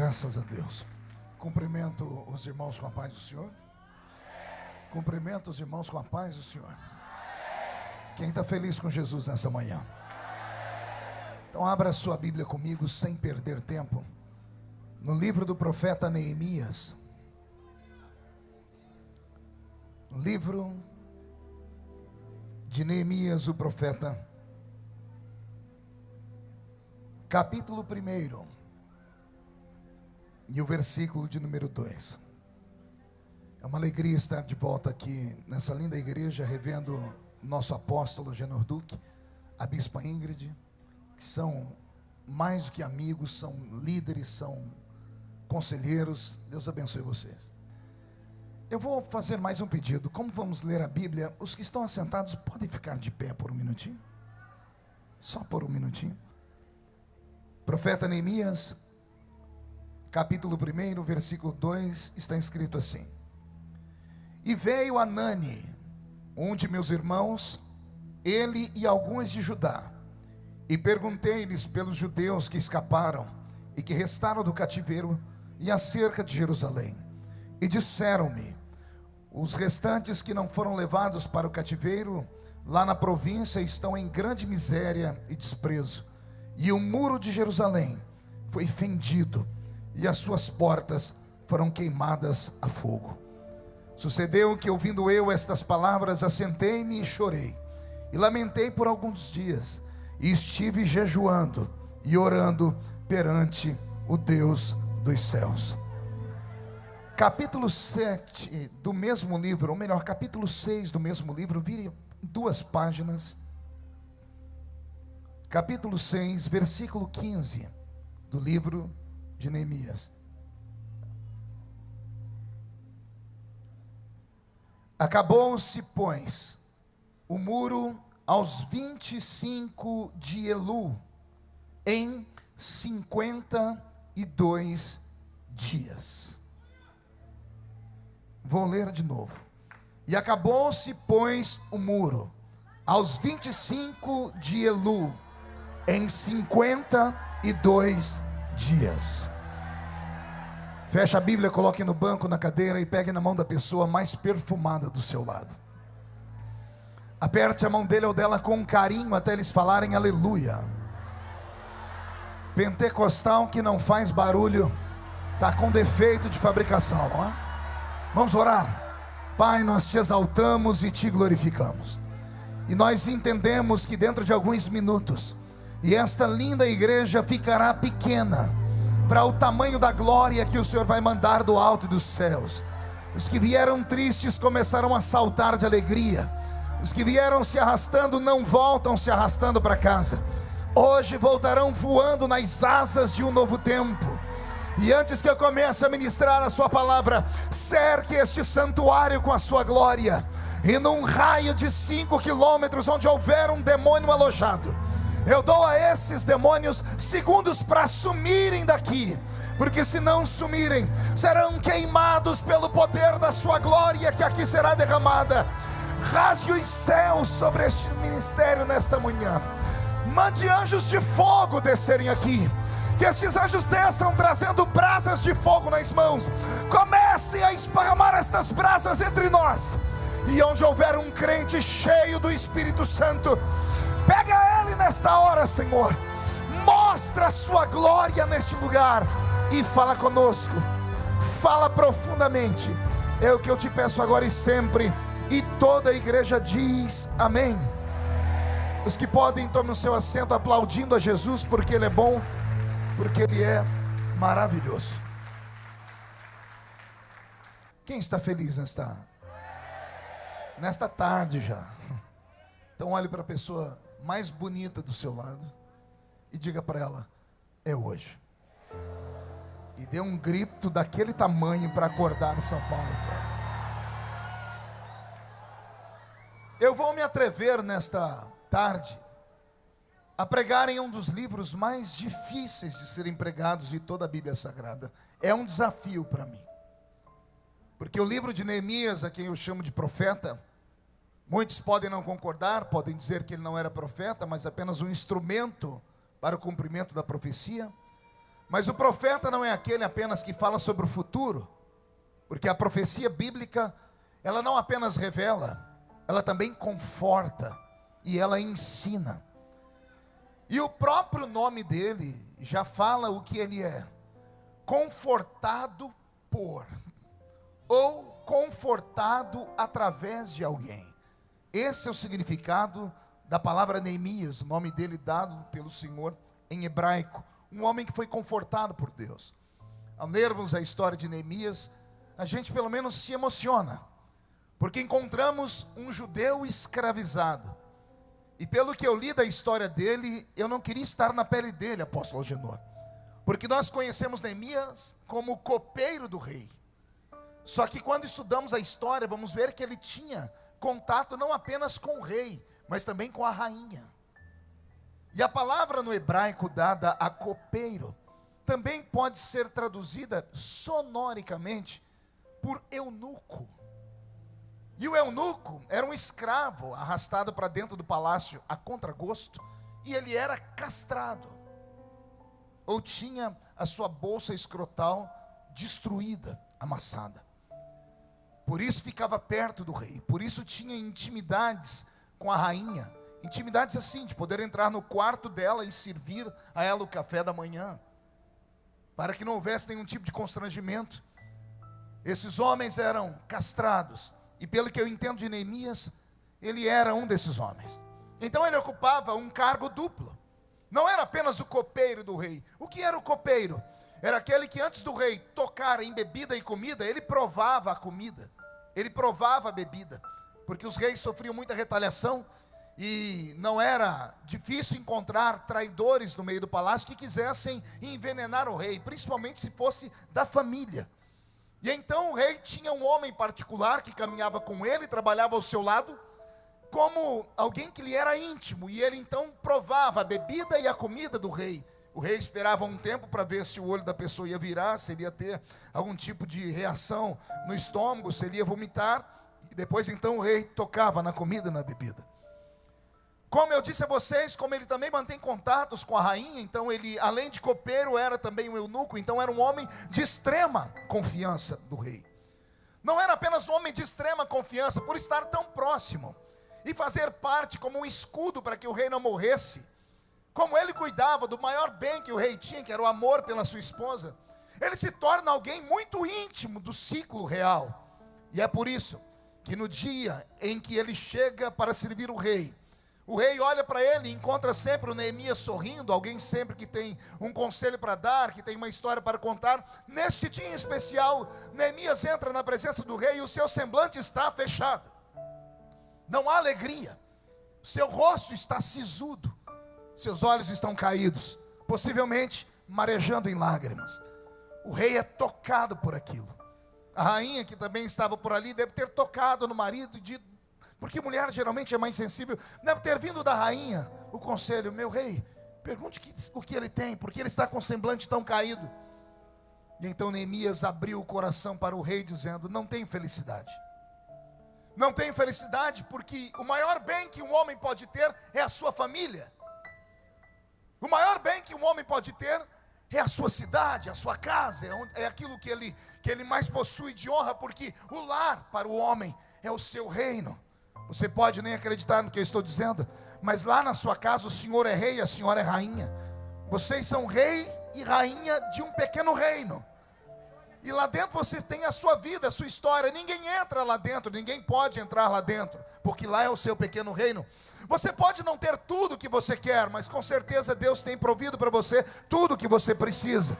Graças a Deus. Cumprimento os irmãos com a paz do Senhor. Cumprimento os irmãos com a paz do Senhor. Quem está feliz com Jesus nessa manhã? Então abra a sua Bíblia comigo sem perder tempo. No livro do profeta Neemias. Livro de Neemias, o profeta. Capítulo 1. E o versículo de número 2. É uma alegria estar de volta aqui nessa linda igreja, revendo nosso apóstolo Genor Duque, a bispa Ingrid, que são mais do que amigos, são líderes, são conselheiros. Deus abençoe vocês. Eu vou fazer mais um pedido. Como vamos ler a Bíblia, os que estão assentados podem ficar de pé por um minutinho? Só por um minutinho. Profeta Neemias, capítulo 1, versículo 2, está escrito assim: E veio Anani, um de meus irmãos, ele e alguns de Judá, e perguntei-lhes pelos judeus que escaparam e que restaram do cativeiro e acerca de Jerusalém. E disseram-me: os restantes que não foram levados para o cativeiro, lá na província, estão em grande miséria e desprezo, e o muro de Jerusalém foi fendido, e as suas portas foram queimadas a fogo. Sucedeu que, ouvindo eu estas palavras, assentei-me e chorei, e lamentei por alguns dias, e estive jejuando e orando perante o Deus dos céus. Capítulo 7 do mesmo livro, ou melhor, capítulo 6 do mesmo livro, vire 2 páginas. Capítulo 6, versículo 15 do livro de Neemias. Acabou-se, pois, o muro aos 25 de Elu, em 52 dias. Vou ler de novo. E acabou-se, pois, o muro aos 25 de Elu, em 52 dias. Feche a Bíblia, coloque no banco, na cadeira, e pegue na mão da pessoa mais perfumada do seu lado. Aperte a mão dele ou dela com carinho até eles falarem aleluia. Pentecostal que não faz barulho está com defeito de fabricação, não é? Vamos orar. Pai, nós te exaltamos e te glorificamos, e nós entendemos que dentro de alguns minutos, e esta linda igreja ficará pequena para o tamanho da glória que o Senhor vai mandar do alto dos céus. Os que vieram tristes começaram a saltar de alegria. Os que vieram se arrastando não voltam se arrastando para casa. Hoje voltarão voando nas asas de um novo tempo. E antes que eu comece a ministrar a sua palavra, cerque este santuário com a sua glória. E num raio de 5 quilômetros, onde houver um demônio alojado, eu dou a esses demônios segundos para sumirem daqui, porque se não sumirem, serão queimados pelo poder da sua glória que aqui será derramada. Rasgue os céus sobre este ministério nesta manhã. Mande anjos de fogo descerem aqui. Que estes anjos desçam trazendo brasas de fogo nas mãos. Comecem a esparramar estas brasas entre nós. E onde houver um crente cheio do Espírito Santo, pega ele nesta hora, Senhor. Mostra a sua glória neste lugar e fala conosco. Fala profundamente. É o que eu te peço agora e sempre. E toda a igreja diz amém. Os que podem, tomem o seu assento aplaudindo a Jesus, porque Ele é bom, porque Ele é maravilhoso. Quem está feliz nesta tarde já? Então olhe para a pessoa mais bonita do seu lado e diga para ela: é hoje. E dê um grito daquele tamanho para acordar São Paulo todo. Eu vou me atrever nesta tarde a pregar em um dos livros mais difíceis de serem pregados de toda a Bíblia Sagrada. É um desafio para mim, porque o livro de Neemias, a quem eu chamo de profeta, muitos podem não concordar, podem dizer que ele não era profeta, mas apenas um instrumento para o cumprimento da profecia. Mas o profeta não é aquele apenas que fala sobre o futuro, porque a profecia bíblica, ela não apenas revela, ela também conforta e ela ensina. E o próprio nome dele já fala o que ele é: confortado por, ou confortado através de alguém. Esse é o significado da palavra Neemias, o nome dele dado pelo Senhor em hebraico. Um homem que foi confortado por Deus. Ao lermos a história de Neemias, a gente pelo menos se emociona, porque encontramos um judeu escravizado. E pelo que eu li da história dele, eu não queria estar na pele dele, apóstolo Agenor, porque nós conhecemos Neemias como o copeiro do rei. Só que quando estudamos a história, vamos ver que ele tinha contato não apenas com o rei, mas também com a rainha. E a palavra no hebraico dada a copeiro também pode ser traduzida sonoricamente por eunuco. E o eunuco era um escravo arrastado para dentro do palácio a contragosto, e ele era castrado, ou tinha a sua bolsa escrotal destruída, amassada. Por isso ficava perto do rei, por isso tinha intimidades com a rainha, intimidades assim, de poder entrar no quarto dela e servir a ela o café da manhã, para que não houvesse nenhum tipo de constrangimento. Esses homens eram castrados, e pelo que eu entendo de Neemias, ele era um desses homens. Então ele ocupava um cargo duplo. Não era apenas o copeiro do rei. O que era o copeiro? Era aquele que antes do rei tocar em bebida e comida, ele provava a comida, ele provava a bebida, porque os reis sofriam muita retaliação, e não era difícil encontrar traidores no meio do palácio que quisessem envenenar o rei, principalmente se fosse da família. E então o rei tinha um homem particular que caminhava com ele, trabalhava ao seu lado, como alguém que lhe era íntimo, e ele então provava a bebida e a comida do rei. O rei esperava um tempo para ver se o olho da pessoa ia virar, se ele ia ter algum tipo de reação no estômago, se ele ia vomitar, e depois então o rei tocava na comida e na bebida. Como eu disse a vocês, como ele também mantém contatos com a rainha, então ele, além de copeiro, era também um eunuco, então era um homem de extrema confiança do rei. Não era apenas um homem de extrema confiança por estar tão próximo e fazer parte como um escudo para que o rei não morresse. Como ele cuidava do maior bem que o rei tinha, que era o amor pela sua esposa, ele se torna alguém muito íntimo do ciclo real. E é por isso que no dia em que ele chega para servir o rei olha para ele e encontra sempre o Neemias sorrindo, alguém sempre que tem um conselho para dar, que tem uma história para contar. Neste dia em especial, Neemias entra na presença do rei e o seu semblante está fechado. Não há alegria, seu rosto está sisudo, seus olhos estão caídos, possivelmente marejando em lágrimas. O rei é tocado por aquilo. A rainha, que também estava por ali, deve ter tocado no marido, porque mulher geralmente é mais sensível, deve ter vindo da rainha o conselho: meu rei, pergunte o que ele tem, porque ele está com o semblante tão caído. E então Neemias abriu o coração para o rei, dizendo: não tem felicidade. Não tem felicidade, porque o maior bem que um homem pode ter é a sua família. O maior bem que um homem pode ter é a sua cidade, a sua casa, é aquilo que ele mais possui de honra, porque o lar para o homem é o seu reino. Você pode nem acreditar no que eu estou dizendo, mas lá na sua casa o senhor é rei, a senhora é rainha. Vocês são rei e rainha de um pequeno reino. E lá dentro você tem a sua vida, a sua história. Ninguém entra lá dentro, ninguém pode entrar lá dentro, porque lá é o seu pequeno reino. Você pode não ter tudo o que você quer, mas com certeza Deus tem provido para você tudo o que você precisa.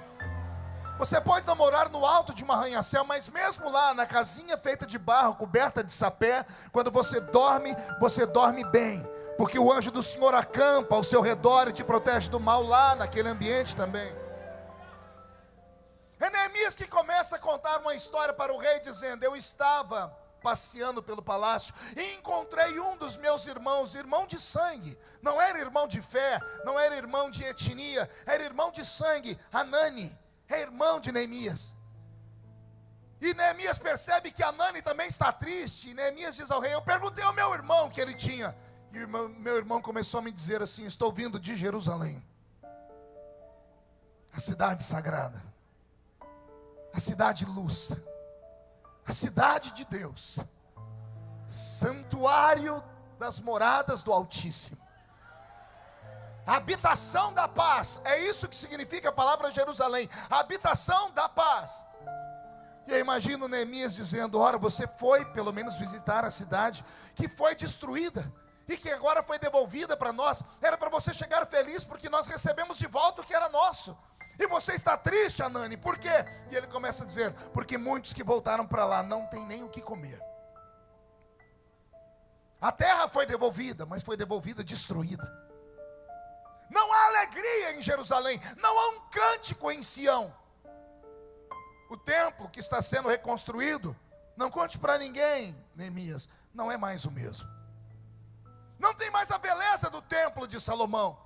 Você pode não morar no alto de um arranha-céu, mas mesmo lá na casinha feita de barro, coberta de sapé, quando você dorme bem, porque o anjo do Senhor acampa ao seu redor e te protege do mal lá naquele ambiente também. É Neemias que começa a contar uma história para o rei, dizendo: eu estava passeando pelo palácio e encontrei um dos meus irmãos, irmão de sangue. Não era irmão de fé, não era irmão de etnia, era irmão de sangue. Hanani é irmão de Neemias. E Neemias percebe que Hanani também está triste. E Neemias diz ao rei: eu perguntei ao meu irmão o que ele tinha. E meu irmão começou a me dizer assim: estou vindo de Jerusalém. A cidade sagrada, a cidade luz, a cidade de Deus, santuário das moradas do Altíssimo, a habitação da paz. É isso que significa a palavra Jerusalém, a habitação da paz. E eu imagino Neemias dizendo: ora, você foi pelo menos visitar a cidade que foi destruída e que agora foi devolvida para nós. Era para você chegar feliz porque nós recebemos de volta o que era nosso. E você está triste, Hanani, por quê? E ele começa a dizer: porque muitos que voltaram para lá não têm nem o que comer. A terra foi devolvida, mas foi devolvida destruída. Não há alegria em Jerusalém, não há um cântico em Sião. O templo que está sendo reconstruído, não conte para ninguém, Neemias, não é mais o mesmo. Não tem mais a beleza do templo de Salomão.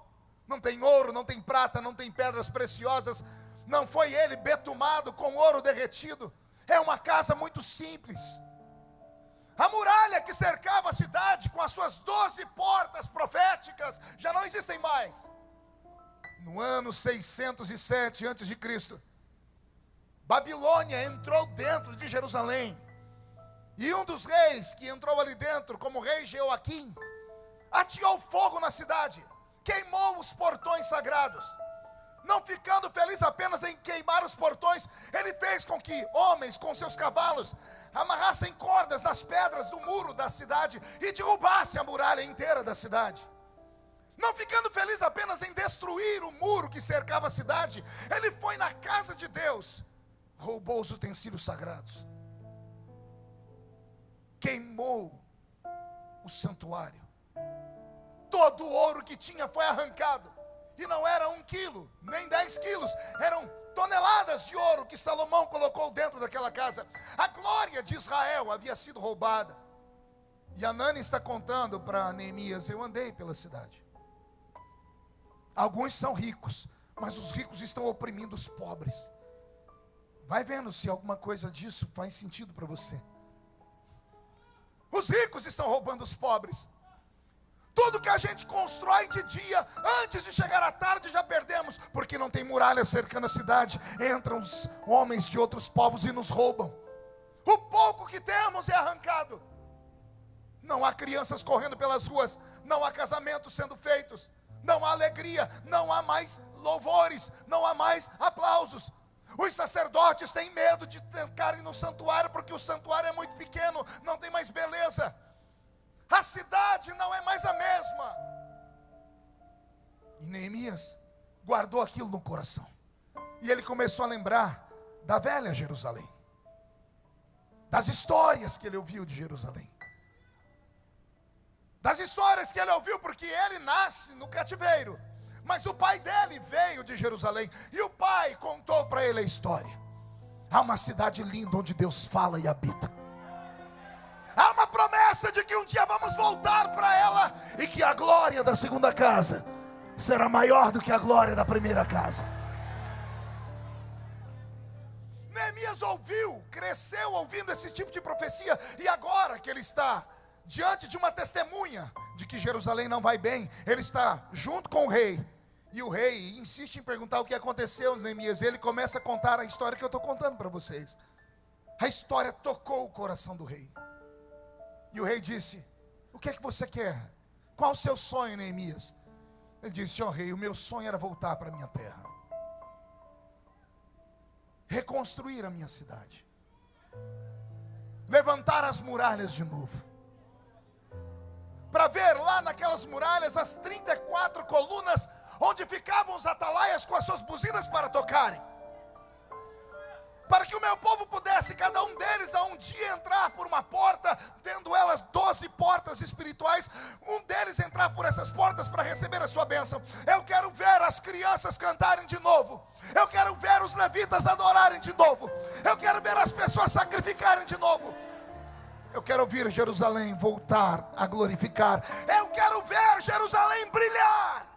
Não tem ouro, não tem prata, não tem pedras preciosas. Não foi ele betumado com ouro derretido. É uma casa muito simples. A muralha que cercava a cidade com as suas 12 portas proféticas já não existem mais. No ano 607 a.C., Babilônia entrou dentro de Jerusalém. E um dos reis que entrou ali dentro, como rei Jeoaquim, ateou fogo na cidade, queimou os portões sagrados. Não ficando feliz apenas em queimar os portões, ele fez com que homens com seus cavalos amarrassem cordas nas pedras do muro da cidade e derrubassem a muralha inteira da cidade. Não ficando feliz apenas em destruir o muro que cercava a cidade, ele foi na casa de Deus, roubou os utensílios sagrados, queimou o santuário. Todo o ouro que tinha foi arrancado. E não era 1 quilo, nem 10 quilos. Eram toneladas de ouro que Salomão colocou dentro daquela casa. A glória de Israel havia sido roubada. E Hanani está contando para Neemias: eu andei pela cidade. Alguns são ricos, mas os ricos estão oprimindo os pobres. Vai vendo se alguma coisa disso faz sentido para você. Os ricos estão roubando os pobres. Tudo que a gente constrói de dia, antes de chegar à tarde já perdemos, porque não tem muralha cercando a cidade. Entram os homens de outros povos e nos roubam. O pouco que temos é arrancado. Não há crianças correndo pelas ruas, não há casamentos sendo feitos, não há alegria, não há mais louvores, não há mais aplausos. Os sacerdotes têm medo de ficarem no santuário, porque o santuário é muito pequeno, não tem mais beleza. A cidade não é mais a mesma. E Neemias guardou aquilo no coração. E ele começou a lembrar da velha Jerusalém, das histórias que ele ouviu de Jerusalém, das histórias que ele ouviu, porque ele nasce no cativeiro, mas o pai dele veio de Jerusalém, e o pai contou para ele a história. Há uma cidade linda onde Deus fala e habita. Há uma promessa de que um dia vamos voltar para ela, e que a glória da segunda casa será maior do que a glória da primeira casa. Neemias ouviu, cresceu ouvindo esse tipo de profecia, e agora que ele está diante de uma testemunha de que Jerusalém não vai bem, ele está junto com o rei, e o rei insiste em perguntar o que aconteceu, Neemias. Ele começa a contar a história que eu estou contando para vocês. A história tocou o coração do rei. E o rei disse: o que é que você quer? Qual o seu sonho, Neemias? Ele disse: ó rei, o meu sonho era voltar para a minha terra, reconstruir a minha cidade, levantar as muralhas de novo, para ver lá naquelas muralhas as 34 colunas onde ficavam os atalaias com as suas buzinas para tocarem, para que o meu povo pudesse, cada um deles, a um dia entrar por uma porta, tendo elas 12 portas espirituais, um deles entrar por essas portas para receber a sua bênção. Eu quero ver as crianças cantarem de novo, eu quero ver os levitas adorarem de novo, eu quero ver as pessoas sacrificarem de novo, eu quero ver Jerusalém voltar a glorificar, eu quero ver Jerusalém brilhar.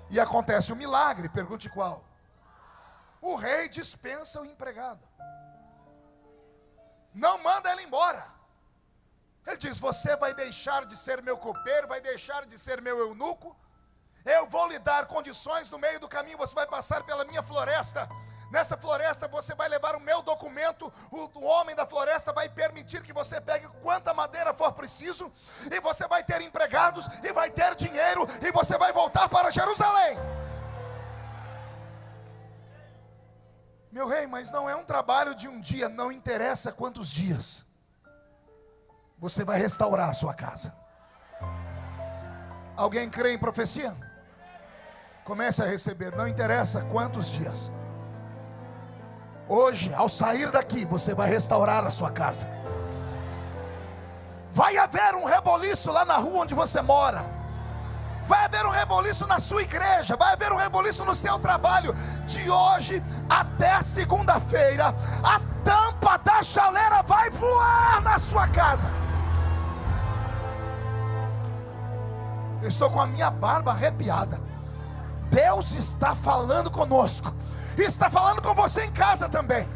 E acontece um milagre, pergunte qual? O rei dispensa o empregado, não manda ele embora. Ele diz: você vai deixar de ser meu copeiro, vai deixar de ser meu eunuco, Eu vou lhe dar condições no meio do caminho, você vai passar pela minha floresta. Nessa floresta você vai levar o meu documento. O homem da floresta vai permitir que você pegue quanta madeira for preciso. E você vai ter empregados, e vai ter dinheiro, e você vai voltar para Jerusalém. Meu rei, mas não é um trabalho de um dia. Não interessa quantos dias. Você vai restaurar a sua casa. Alguém crê em profecia? Comece a receber, não interessa quantos dias. Hoje, ao sair daqui, você vai restaurar a sua casa. Vai haver um reboliço lá na rua onde você mora. Vai haver um reboliço na sua igreja. Vai haver um reboliço no seu trabalho. De hoje até segunda-feira, a tampa da chaleira vai voar na sua casa. Eu estou com a minha barba arrepiada. Deus está falando conosco, e está falando com você em casa também.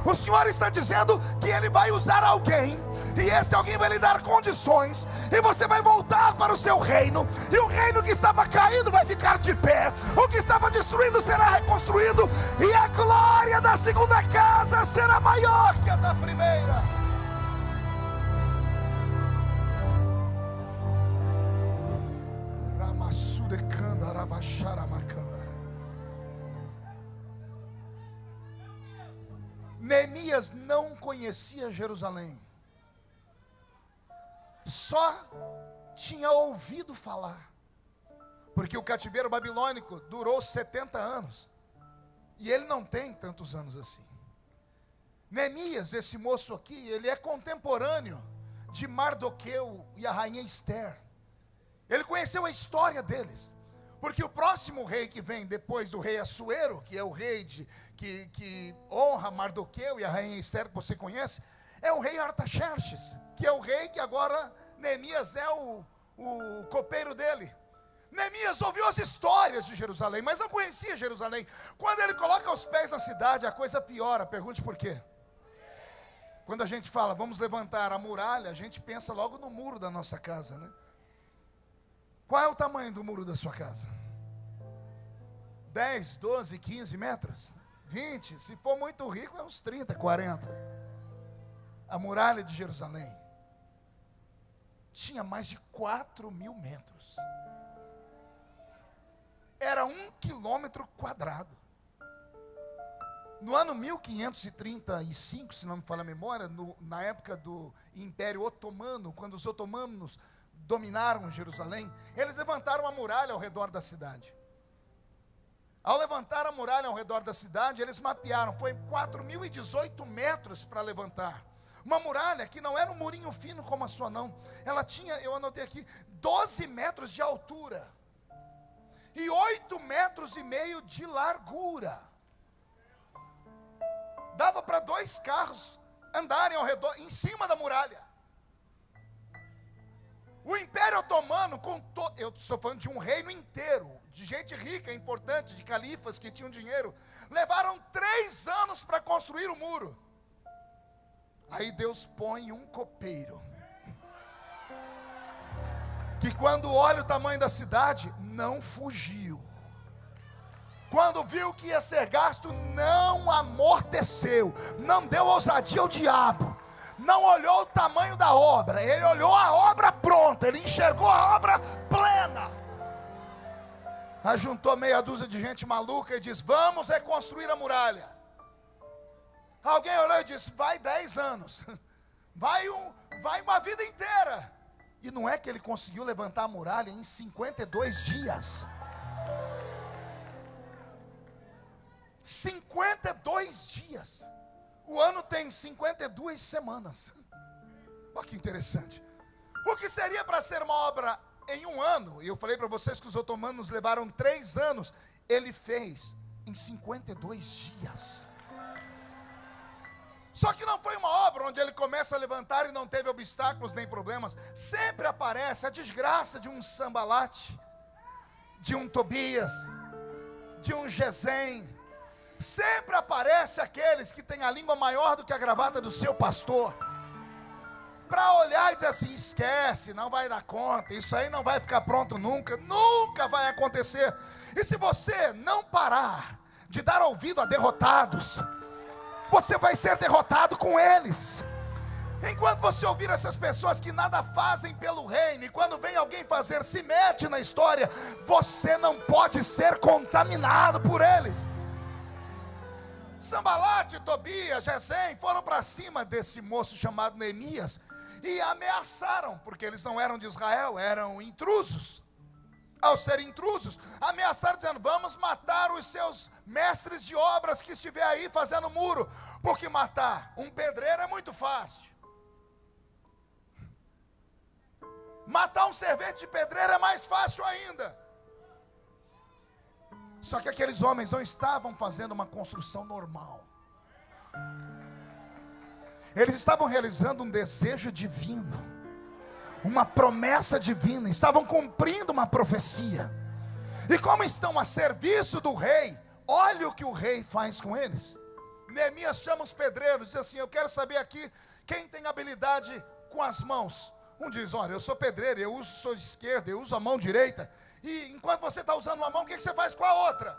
O Senhor está dizendo que Ele vai usar alguém, e este alguém vai lhe dar condições, e você vai voltar para o seu reino, e o reino que estava caído vai ficar de pé, o que estava destruído será reconstruído, e a glória da segunda casa será maior que a da primeira. Neemias não conhecia Jerusalém, só tinha ouvido falar, porque o cativeiro babilônico durou 70 anos, e ele não tem tantos anos assim. Neemias, esse moço aqui, ele é contemporâneo de Mardoqueu e a rainha Esther. Ele conheceu a história deles, porque o próximo rei que vem depois do rei Assuero, que é o rei que honra Mardoqueu e a rainha Esther, que você conhece, é o rei Artaxerxes, que é o rei que agora Neemias é o copeiro dele. Neemias ouviu as histórias de Jerusalém, mas não conhecia Jerusalém. Quando ele coloca os pés na cidade, a coisa piora. Pergunte por quê. Quando a gente fala, vamos levantar a muralha, a gente pensa logo no muro da nossa casa, né? Qual é o tamanho do muro da sua casa? 10, 12, 15 metros? 20, se for muito rico é uns 30, 40. A muralha de Jerusalém tinha mais de 4.000 metros. Era 1 quilômetro quadrado. No ano 1535, se não me falha a memória, na época do Império Otomano, quando os otomanos dominaram Jerusalém, eles levantaram uma muralha ao redor da cidade. Ao levantar a muralha ao redor da cidade, eles mapearam, foi 4.018 metros para levantar. Uma muralha que não era um murinho fino como a sua não. Ela tinha, eu anotei aqui, 12 metros de altura e 8,5 metros de largura. Dava para 2 carros andarem ao redor, em cima da muralha. O Império Otomano, eu estou falando de um reino inteiro, de gente rica, importante, de califas que tinham dinheiro, levaram 3 anos para construir o muro. Aí Deus põe um copeiro, que quando olha o tamanho da cidade, não fugiu. Quando viu que ia ser gasto, não amorteceu, não deu ousadia ao diabo. Não olhou o tamanho da obra, ele olhou a obra pronta, ele enxergou a obra plena. Aí juntou meia dúzia de gente maluca e disse, vamos reconstruir a muralha. Alguém olhou e disse, vai 10 anos, vai uma vida inteira. E não é que ele conseguiu levantar a muralha em 52 dias. 52 dias. O ano tem 52 semanas. Olha que interessante. O que seria para ser uma obra em um ano, e eu falei para vocês que os otomanos levaram 3 anos, ele fez em 52 dias. Só que não foi uma obra onde ele começa a levantar e não teve obstáculos nem problemas. Sempre aparece a desgraça de um Sambalate, de um Tobias, de um Gesem. Sempre aparece aqueles que têm a língua maior do que a gravata do seu pastor. para olhar e dizer assim: esquece, não vai dar conta, isso aí não vai ficar pronto nunca, nunca vai acontecer. E se você não parar de dar ouvido a derrotados, você vai ser derrotado com eles. Enquanto você ouvir essas pessoas que nada fazem pelo reino, e quando vem alguém fazer, se mete na história, você não pode ser contaminado por eles. Sambalate, Tobias, Gesem foram para cima desse moço chamado Neemias e ameaçaram, porque eles não eram de Israel, eram intrusos. Ao serem intrusos, ameaçaram dizendo: vamos matar os seus mestres de obras que estiver aí fazendo muro, porque matar um pedreiro é muito fácil. Matar um servente de pedreiro é mais fácil ainda. Só que aqueles homens não estavam fazendo uma construção normal. Eles estavam realizando um desejo divino, uma promessa divina, estavam cumprindo uma profecia. E como estão a serviço do rei, olha o que o rei faz com eles. Neemias chama os pedreiros, diz assim: eu quero saber aqui quem tem habilidade com as mãos. Um diz: olha, eu sou pedreiro, eu uso a esquerda, eu uso a mão direita. E enquanto você está usando uma mão, o que você faz com a outra?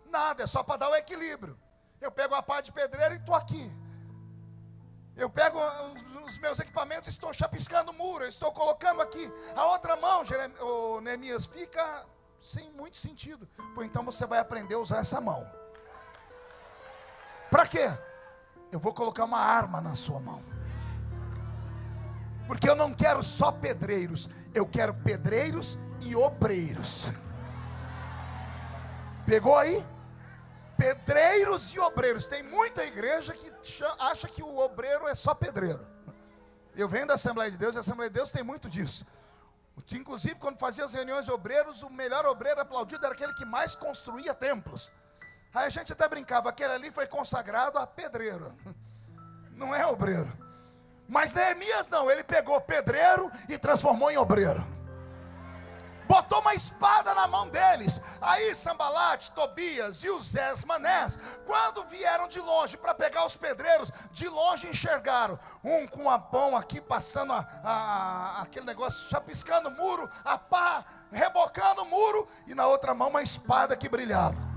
Nada, é só para dar o equilíbrio. Eu pego a pá de pedreiro e estou aqui. Eu pego os meus equipamentos e estou chapiscando o muro, eu estou colocando aqui. A outra mão, Neemias, fica sem muito sentido. Pois então você vai aprender a usar essa mão. Para quê? Eu vou colocar uma arma na sua mão. Porque eu não quero só pedreiros, eu quero pedreiros e obreiros. Pegou aí? Pedreiros e obreiros. Tem muita igreja que acha que o obreiro é só pedreiro. Eu venho da Assembleia de Deus, e a Assembleia de Deus tem muito disso. Inclusive, quando fazia as reuniões de obreiros, o melhor obreiro aplaudido era aquele que mais construía templos. Aí a gente até brincava: aquele ali foi consagrado a pedreiro, não é obreiro. Mas Neemias não, ele pegou pedreiro e transformou em obreiro. Botou uma espada na mão deles. Aí Sambalate, Tobias e os Manés, quando vieram de longe para pegar os pedreiros, de longe enxergaram um com a mão aqui passando aquele negócio, chapiscando o muro, a pá, rebocando o muro, e na outra mão uma espada que brilhava.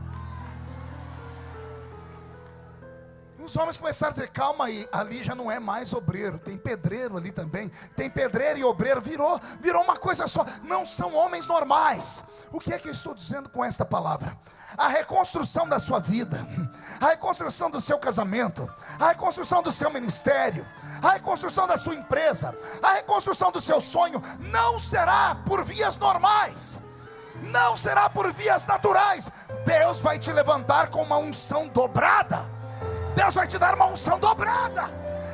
Os homens começaram a dizer: calma aí, ali já não é mais obreiro, tem pedreiro ali também. Tem pedreiro e obreiro, virou uma coisa só. Não são homens normais. O que é que eu estou dizendo com esta palavra? A reconstrução da sua vida, a reconstrução do seu casamento, a reconstrução do seu ministério, a reconstrução da sua empresa, a reconstrução do seu sonho, não será por vias normais, não será por vias naturais. Deus vai te levantar com uma unção dobrada. Deus vai te dar uma unção dobrada.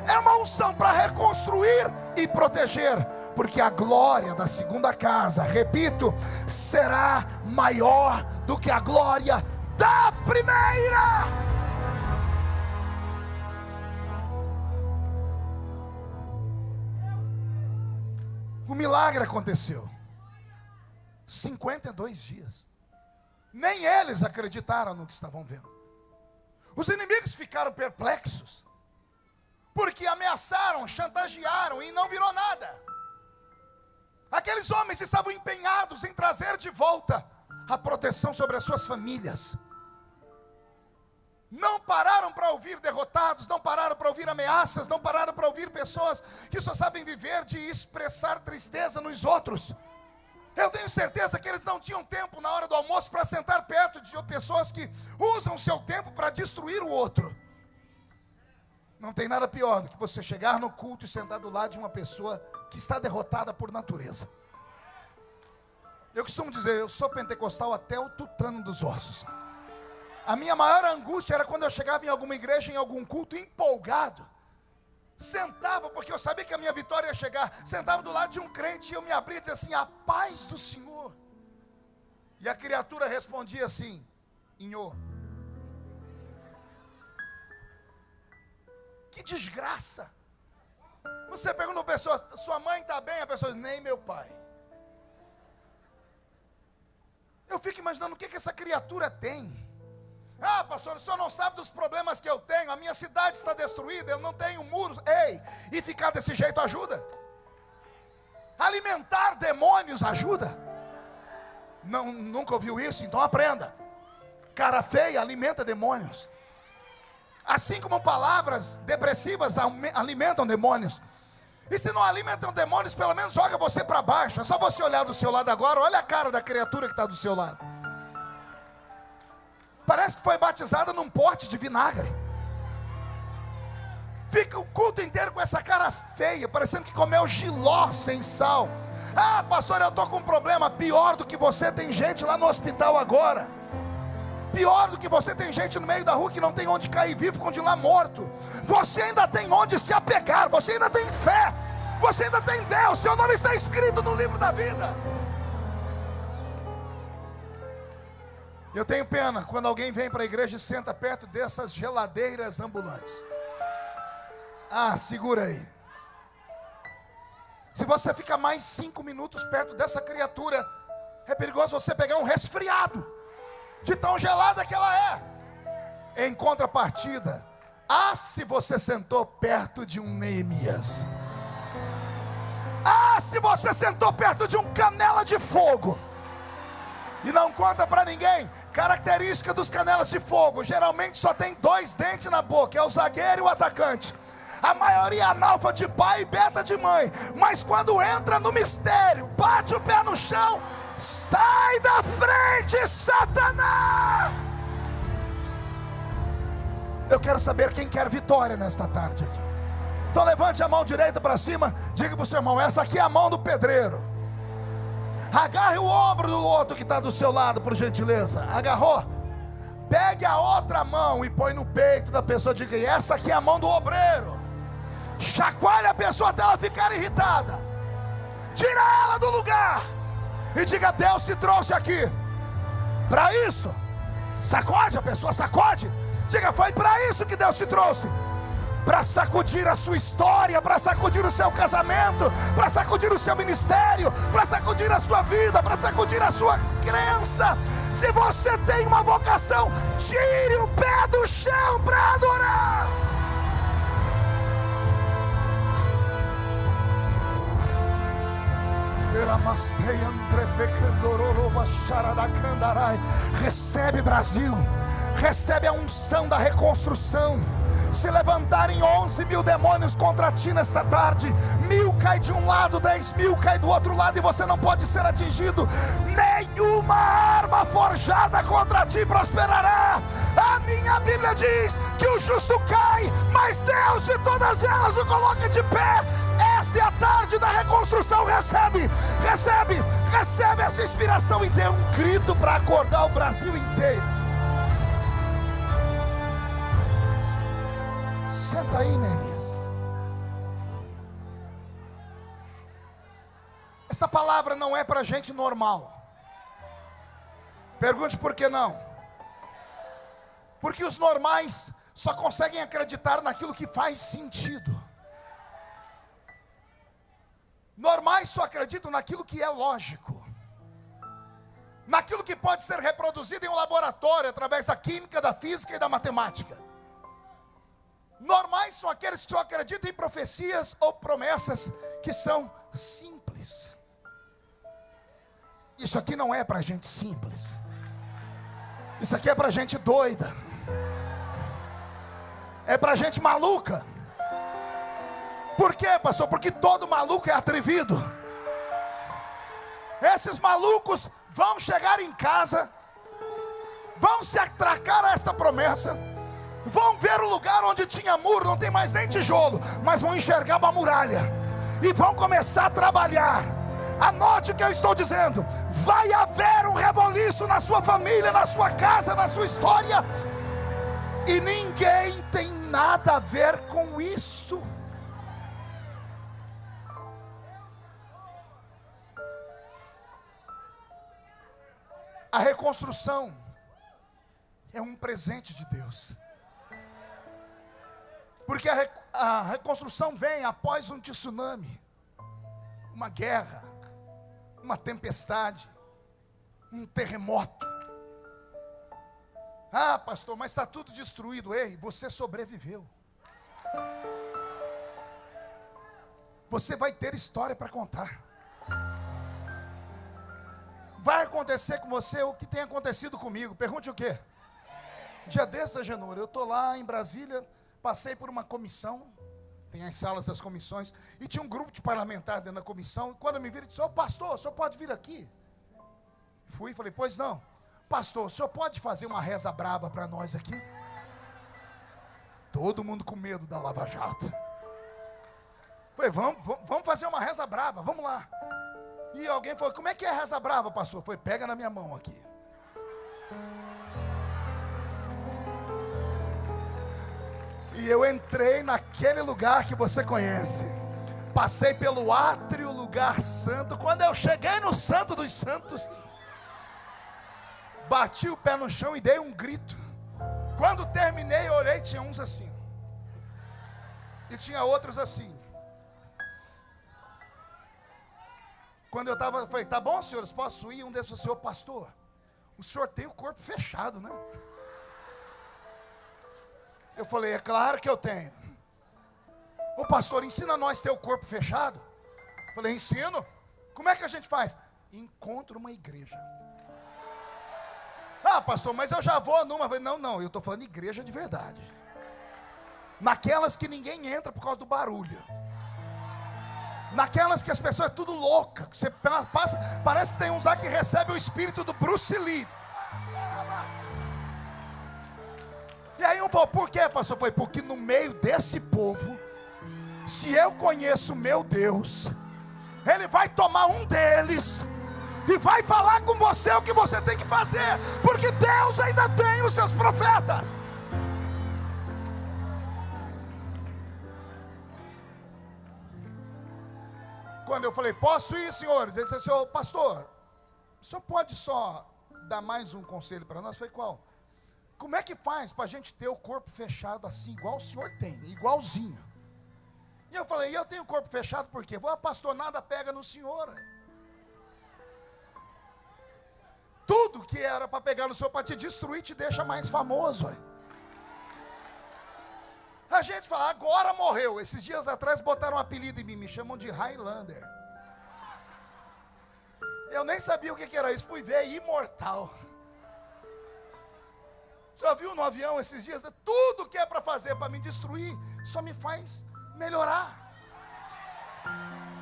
É uma unção para reconstruir e proteger. Porque a glória da segunda casa, repito, será maior do que a glória da primeira. O milagre aconteceu. 52 dias. Nem eles acreditaram no que estavam vendo. Os inimigos ficaram perplexos, porque ameaçaram, chantagearam e não virou nada. Aqueles homens estavam empenhados em trazer de volta a proteção sobre as suas famílias. Não pararam para ouvir derrotados, não pararam para ouvir ameaças, não pararam para ouvir pessoas que só sabem viver de expressar tristeza nos outros. Eu tenho certeza que eles não tinham tempo na hora do almoço para sentar perto de pessoas que usam o seu tempo para destruir o outro. Não tem nada pior do que você chegar no culto e sentar do lado de uma pessoa que está derrotada por natureza. Eu costumo dizer: eu sou pentecostal até o tutano dos ossos. A minha maior angústia era quando eu chegava em alguma igreja, em algum culto, empolgado. Sentava, porque eu sabia que a minha vitória ia chegar. Sentava do lado de um crente e eu me abria e dizia assim: a paz do Senhor. E a criatura respondia assim: Inhô. Que desgraça. Você pergunta a pessoa: sua mãe está bem? A pessoa diz: nem meu pai. Eu fico imaginando o que essa criatura tem. Ah, pastor, o senhor não sabe dos problemas que eu tenho. A minha cidade está destruída, eu não tenho muros. Ei, e ficar desse jeito ajuda? Alimentar demônios ajuda? Não, nunca ouviu isso? Então aprenda. Cara feia alimenta demônios. Assim como palavras depressivas alimentam demônios. E se não alimentam demônios, pelo menos joga você para baixo. É só você olhar do seu lado agora. Olha a cara da criatura que está do seu lado. Parece que foi batizada num pote de vinagre. Fica o culto inteiro com essa cara feia, parecendo que comeu jiló sem sal. Ah, pastor, eu estou com um problema. Pior do que você, tem gente lá no hospital agora. Pior do que você, tem gente no meio da rua que não tem onde cair vivo, continuar morto. Você ainda tem onde se apegar. Você ainda tem fé. Você ainda tem Deus. Seu nome está escrito no livro da vida. Eu tenho pena quando alguém vem para a igreja e senta perto dessas geladeiras ambulantes. Ah, segura aí. Se você ficar mais 5 minutos perto dessa criatura, é perigoso você pegar um resfriado, de tão gelada que ela é. Em contrapartida, se você sentou perto de um Neemias. Se você sentou perto de um canela de fogo. E não conta para ninguém. Característica dos canelas de fogo: geralmente só tem 2 dentes na boca, é o zagueiro e o atacante. A maioria é analfa de pai e beta de mãe. Mas quando entra no mistério, bate o pé no chão, sai da frente, Satanás. Eu quero saber quem quer vitória nesta tarde aqui. Então levante a mão direita para cima. Diga para o seu irmão: essa aqui é a mão do pedreiro. Agarre o ombro do outro que está do seu lado, por gentileza. Agarrou? Pegue a outra mão e põe no peito da pessoa. Diga: essa aqui é a mão do obreiro. Chacoalhe a pessoa até ela ficar irritada. Tira ela do lugar e diga: Deus te trouxe aqui para isso. Sacode a pessoa, sacode. Diga: foi para isso que Deus te trouxe. Para sacudir a sua história, para sacudir o seu casamento, para sacudir o seu ministério, para sacudir a sua vida, para sacudir a sua crença. Se você tem uma vocação, tire o pé do chão para adorar. Recebe, Brasil, recebe a unção da reconstrução. Se levantarem 11.000 demônios contra ti nesta tarde, 1.000 cai de um lado, 10.000 cai do outro lado, e você não pode ser atingido. Nenhuma arma forjada contra ti prosperará. A minha Bíblia diz que o justo cai, mas Deus de todas elas o coloca de pé. Esta é a tarde da reconstrução. Recebe essa inspiração e dê um grito para acordar o Brasil inteiro. Senta aí, Neemias. Esta palavra não é para gente normal. Pergunte por que não. Porque os normais só conseguem acreditar naquilo que faz sentido. Normais só acreditam naquilo que é lógico, naquilo que pode ser reproduzido em um laboratório através da química, da física e da matemática. Normais são aqueles que só acreditam em profecias ou promessas que são simples. Isso aqui não é para gente simples. Isso aqui é para gente doida. É para gente maluca. Por quê, pastor? Porque todo maluco é atrevido. Esses malucos vão chegar em casa, vão se atracar a esta promessa, vão ver o lugar onde tinha muro, não tem mais nem tijolo, mas vão enxergar uma muralha e vão começar a trabalhar. Anote o que eu estou dizendo: vai haver um reboliço na sua família, na sua casa, na sua história, e ninguém tem nada a ver com isso. A reconstrução é um presente de Deus. Porque a reconstrução vem após um tsunami, uma guerra, uma tempestade, um terremoto. Ah, pastor, mas está tudo destruído. Ei, você sobreviveu. Você vai ter história para contar. Vai acontecer com você o que tem acontecido comigo. Pergunte o quê? Dia desse, Agenor, eu estou lá em Brasília, passei por uma comissão, tem as salas das comissões, e tinha um grupo de parlamentares dentro da comissão, e quando eu me viram, disse: ô pastor, o senhor pode vir aqui? Fui e falei: pois não. Pastor, o senhor pode fazer uma reza braba para nós aqui? Todo mundo com medo da Lava Jato. Falei: vamos fazer uma reza brava, vamos lá. E alguém falou: como é que é a reza brava, pastor? Foi: pega na minha mão aqui. E eu entrei naquele lugar que você conhece. Passei pelo átrio, lugar santo. Quando eu cheguei no Santo dos Santos, bati o pé no chão e dei um grito. Quando terminei, eu olhei, tinha uns assim. E tinha outros assim. Quando eu estava, falei: tá bom, senhores, posso ir? Um desses: o senhor, pastor, o senhor tem o corpo fechado, né? Eu falei: é claro que eu tenho. Ô pastor, ensina nós a ter o corpo fechado. Eu falei: ensino. Como é que a gente faz? Encontra uma igreja. Ah, pastor, mas eu já vou numa. Eu falei: não, eu estou falando igreja de verdade. Naquelas que ninguém entra por causa do barulho. Naquelas que as pessoas é tudo louca, que você passa, parece que tem uns lá que recebe o espírito do Bruce Lee. E aí eu falo: por quê, pastor? Foi: porque no meio desse povo, se eu conheço o meu Deus, Ele vai tomar um deles e vai falar com você o que você tem que fazer, porque Deus ainda tem os seus profetas. Quando eu falei: posso ir, senhores? Ele disse: senhor pastor, o senhor pode só dar mais um conselho para nós? Eu falei: qual? Como é que faz para a gente ter o corpo fechado assim, igual o senhor tem, igualzinho? E eu falei: eu tenho o corpo fechado por quê? Eu falei: pastor, nada pega no senhor. Tudo que era para pegar no senhor, para te destruir, te deixa mais famoso. A gente fala: agora morreu. Esses dias atrás botaram um apelido em mim, me chamam de Highlander. Eu nem sabia o que era isso, fui ver: imortal. Já viu no avião esses dias? Tudo que é para fazer para me destruir, só me faz melhorar.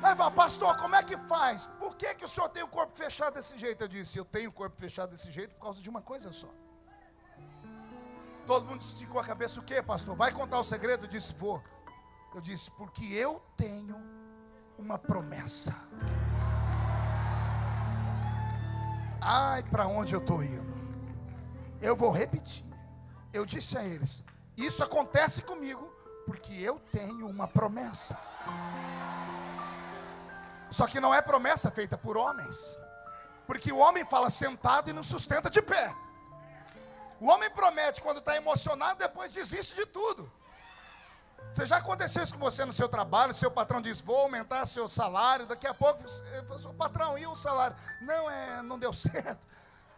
Aí fala: pastor, como é que faz? Por que o senhor tem o corpo fechado desse jeito? Eu disse: eu tenho o corpo fechado desse jeito por causa de uma coisa só. Todo mundo esticou a cabeça: o que, pastor? Vai contar o segredo? Eu disse: vou. Eu disse: porque eu tenho uma promessa. Ai, para onde eu estou indo? Eu vou repetir. Eu disse a eles: isso acontece comigo porque eu tenho uma promessa. Só que não é promessa feita por homens, porque o homem fala sentado e não sustenta de pé. O homem promete quando está emocionado, depois desiste de tudo. Você já aconteceu isso com você no seu trabalho? Seu patrão diz: vou aumentar seu salário. Daqui a pouco, o patrão, e o salário? Não deu certo.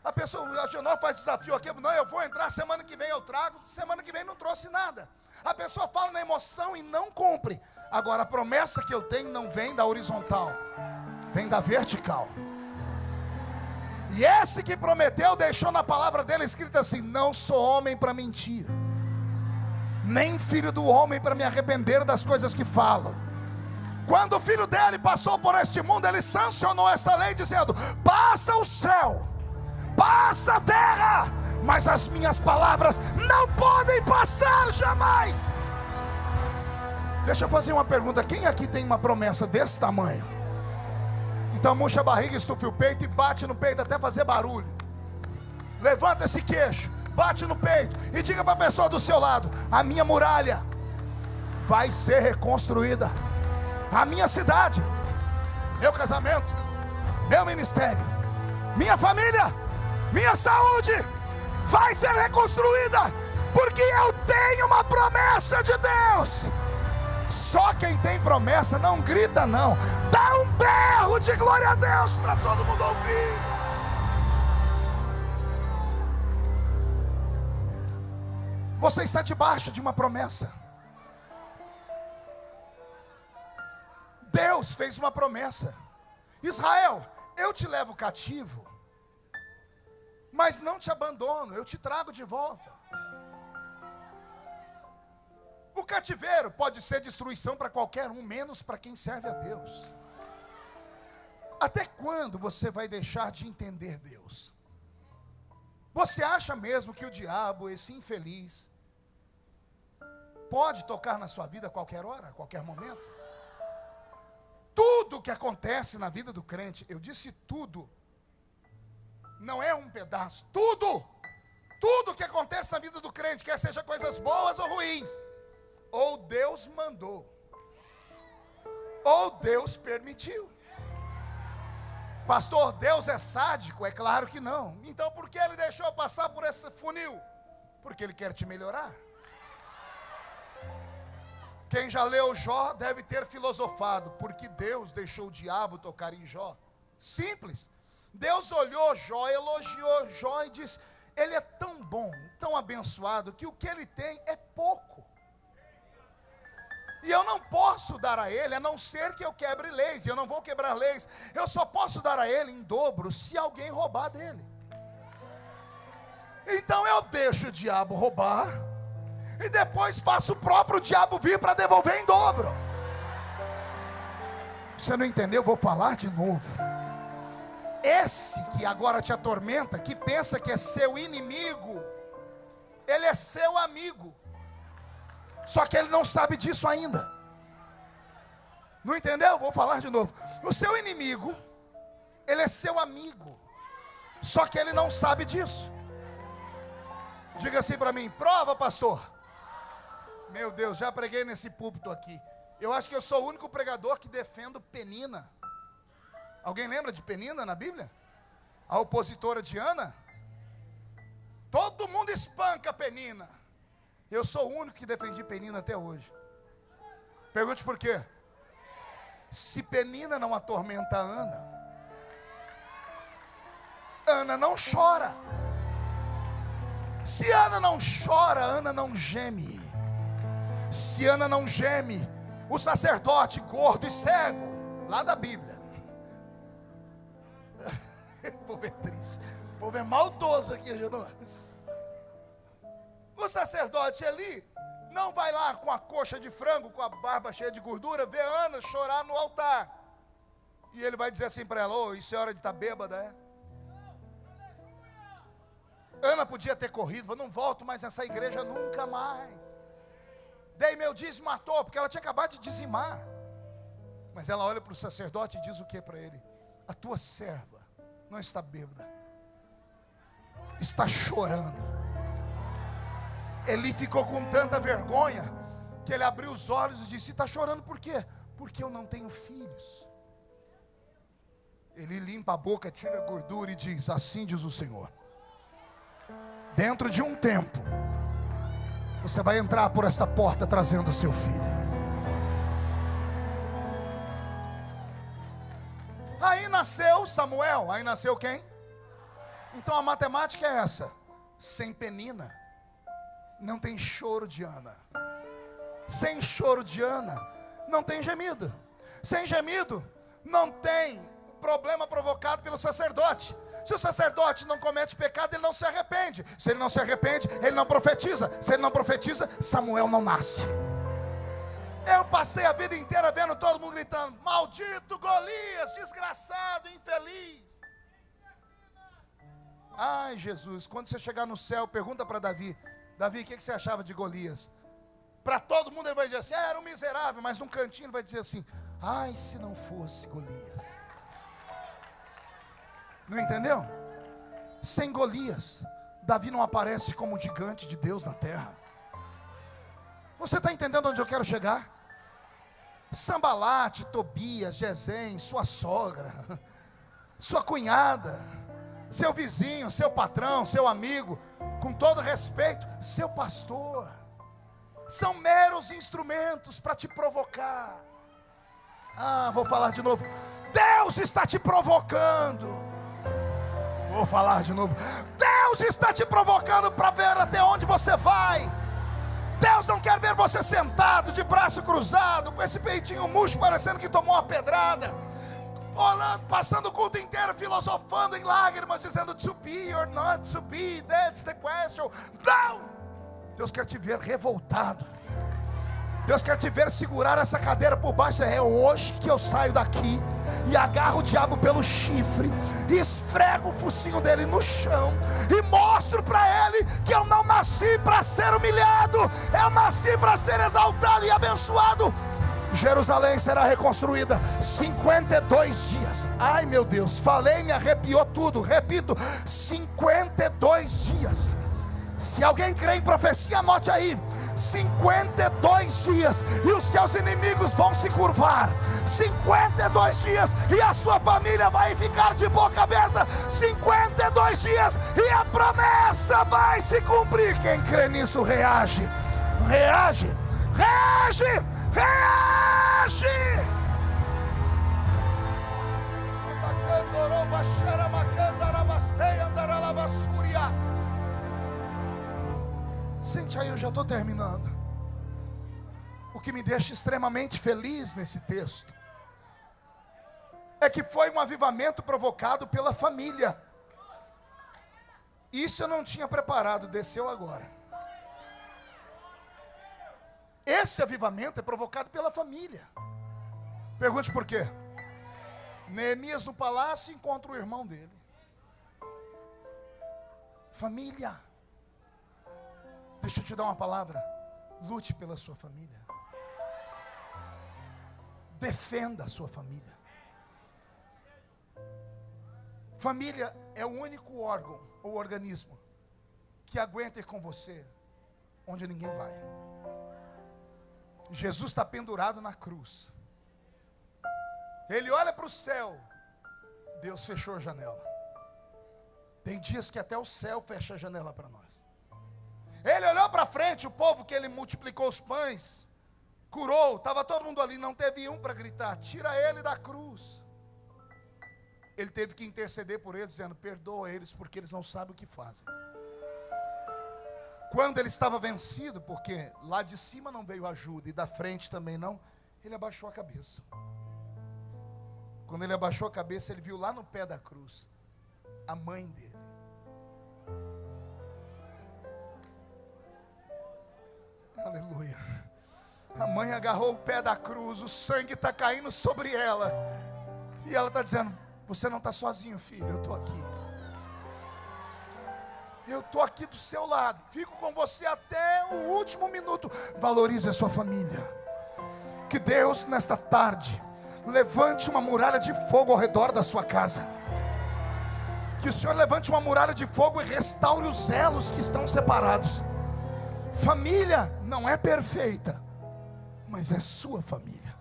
A pessoa: a Genor faz desafio aqui. Não, eu vou entrar, semana que vem eu trago. Semana que vem não trouxe nada. A pessoa fala na emoção e não cumpre. Agora, a promessa que eu tenho não vem da horizontal, vem da vertical. E esse que prometeu deixou na palavra dele escrito assim: não sou homem para mentir, nem filho do homem para me arrepender das coisas que falo. Quando o filho dele passou por este mundo, ele sancionou essa lei dizendo: passa o céu, passa a terra, mas as minhas palavras não podem passar jamais. Deixa eu fazer uma pergunta: quem aqui tem uma promessa desse tamanho? Então murcha a barriga, estufe o peito e bate no peito até fazer barulho. Levanta esse queixo, bate no peito e diga para a pessoa do seu lado: a minha muralha vai ser reconstruída. A minha cidade, meu casamento, meu ministério, minha família, minha saúde vai ser reconstruída, porque eu tenho uma promessa de Deus. Só quem tem promessa não grita não. Dá um berro de glória a Deus para todo mundo ouvir. Você está debaixo de uma promessa. Deus fez uma promessa: Israel, eu te levo cativo, mas não te abandono, eu te trago de volta. O cativeiro pode ser destruição para qualquer um, menos para quem serve a Deus. Até quando você vai deixar de entender Deus? Você acha mesmo que o diabo, esse infeliz, pode tocar na sua vida a qualquer hora, a qualquer momento? Tudo que acontece na vida do crente, eu disse tudo, não é um pedaço, tudo que acontece na vida do crente, quer seja coisas boas ou ruins, ou Deus mandou, ou Deus permitiu. Pastor, Deus é sádico? É claro que não. Então por que Ele deixou passar por esse funil? Porque Ele quer te melhorar. Quem já leu Jó deve ter filosofado: porque Deus deixou o diabo tocar em Jó? Simples. Deus olhou Jó, elogiou Jó e disse: ele é tão bom, tão abençoado, que o que ele tem é pouco. E eu não posso dar a ele, a não ser que eu quebre leis. E eu não vou quebrar leis. Eu só posso dar a ele em dobro se alguém roubar dele. Então eu deixo o diabo roubar, e depois faço o próprio diabo vir para devolver em dobro. Você não entendeu? Eu vou falar de novo. Esse que agora te atormenta, que pensa que é seu inimigo, ele é seu amigo. Só que ele não sabe disso ainda. Não entendeu? Vou falar de novo. O seu inimigo, ele é seu amigo. Só que ele não sabe disso. Diga assim para mim: prova, pastor. Meu Deus, já preguei nesse púlpito aqui. Eu acho que eu sou o único pregador que defendo Penina. Alguém lembra de Penina na Bíblia? A opositora de Ana? Todo mundo espanca Penina. Eu sou o único que defendi Penina até hoje. Pergunte por quê? Se Penina não atormenta Ana, Ana não chora. Se Ana não chora, Ana não geme. Se Ana não geme, o sacerdote gordo e cego, lá da Bíblia, o povo é triste, o povo é maldoso aqui, não. O sacerdote Eli não vai lá com a coxa de frango, com a barba cheia de gordura, ver Ana chorar no altar. E ele vai dizer assim para ela: ô, isso é hora de estar bêbada, é? Ana podia ter corrido, falou: não volto mais nessa igreja nunca mais. Dei meu dízimo à toa, porque ela tinha acabado de dizimar. Mas ela olha para o sacerdote e diz o que para ele? A tua serva não está bêbada, está chorando. Eli ficou com tanta vergonha que ele abriu os olhos e disse: está chorando por quê? Porque eu não tenho filhos. Ele limpa a boca, tira a gordura e diz: assim diz o Senhor, dentro de um tempo você vai entrar por esta porta trazendo o seu filho. Aí nasceu Samuel. Aí nasceu quem? Então a matemática é essa: sem Penina não tem choro de Ana. Sem choro de Ana não tem gemido. Sem gemido não tem problema provocado pelo sacerdote. Se o sacerdote não comete pecado, ele não se arrepende. Se ele não se arrepende, ele não profetiza. Se ele não profetiza, Samuel não nasce. Eu passei a vida inteira vendo todo mundo gritando: maldito Golias, desgraçado, infeliz. Ai, Jesus, quando você chegar no céu, pergunta para Davi: Davi, o que você achava de Golias? Para todo mundo ele vai dizer assim: era um miserável. Mas num cantinho ele vai dizer assim: ai, se não fosse Golias. Não entendeu? Sem Golias, Davi não aparece como gigante de Deus na terra. Você está entendendo onde eu quero chegar? Sambalate, Tobias, Gesem, sua sogra, sua cunhada, seu vizinho, seu patrão, seu amigo, com todo respeito, seu pastor, são meros instrumentos para te provocar. Vou falar de novo. Deus está te provocando. Vou falar de novo. Deus está te provocando para ver até onde você vai, Deus não quer ver você sentado, de braço cruzado, com esse peitinho murcho, parecendo que tomou uma pedrada, olhando, passando o culto inteiro filosofando em lágrimas, dizendo to be or not to be, that's the question. Não! Deus quer te ver revoltado. Deus quer te ver segurar essa cadeira por baixo. É hoje que eu saio daqui e agarro o diabo pelo chifre, e esfrego o focinho dele no chão, e mostro para ele que eu não nasci para ser humilhado, eu nasci para ser exaltado e abençoado. Jerusalém será reconstruída 52 dias. Ai meu Deus, falei, me arrepiou tudo. Repito, 52 dias. Se alguém crê em profecia, anote aí: 52 dias, e os seus inimigos vão se curvar. 52 dias, e a sua família vai ficar de boca aberta. 52 dias, e a promessa vai se cumprir. Quem crê nisso, reage. Reage, reage, reage. Sente aí, eu já estou terminando. O que me deixa extremamente feliz nesse texto é que foi um avivamento provocado pela família. Isso eu não tinha preparado, desceu agora. Esse avivamento é provocado pela família. Pergunte por quê? Neemias no palácio encontra o irmão dele. Família. Deixa eu te dar uma palavra. Lute pela sua família. Defenda a sua família. Família é o único órgão ou organismo que aguenta ir com você onde ninguém vai. Jesus está pendurado na cruz. Ele olha para o céu. Deus fechou a janela. Tem dias que até o céu fecha a janela para nós. Ele olhou para frente, o povo que ele multiplicou os pães, curou, estava todo mundo ali, não teve um para gritar: tira ele da cruz. Ele teve que interceder por eles, dizendo: perdoa eles, porque eles não sabem o que fazem. Quando ele estava vencido, porque lá de cima não veio ajuda, e da frente também não, ele abaixou a cabeça. Quando ele abaixou a cabeça, ele viu lá no pé da cruz a mãe dele. Aleluia. A mãe agarrou o pé da cruz, o sangue está caindo sobre ela, e ela está dizendo: você não está sozinho, filho, eu estou aqui. Eu estou aqui do seu lado, fico com você até o último minuto. Valorize a sua família. Que Deus nesta tarde levante uma muralha de fogo ao redor da sua casa. Que o Senhor levante uma muralha de fogo e restaure os elos que estão separados. Família não é perfeita, mas é sua família.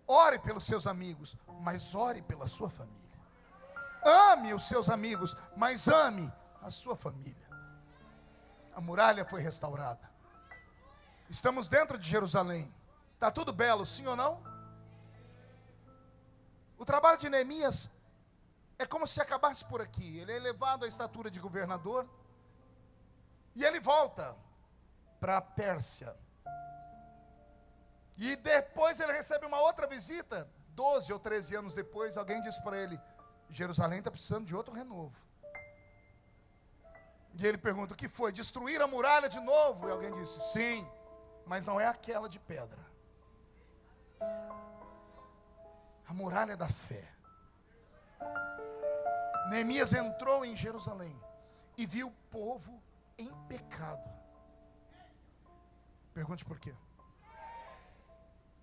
Ore pelos seus amigos, mas ore pela sua família. Ame os seus amigos, mas ame a sua família. A muralha foi restaurada. Estamos dentro de Jerusalém. Está tudo belo, sim ou não? O trabalho de Neemias é como se acabasse por aqui. Ele é elevado à estatura de governador, e ele volta para a Pérsia. E depois ele recebe uma outra visita. 12 ou 13 anos depois, alguém diz para ele: Jerusalém está precisando de outro renovo. E ele pergunta: o que foi? Destruir a muralha de novo? E alguém disse: sim, mas não é aquela de pedra. A muralha da fé. Neemias entrou em Jerusalém e viu o povo em pecado. Pergunte por quê?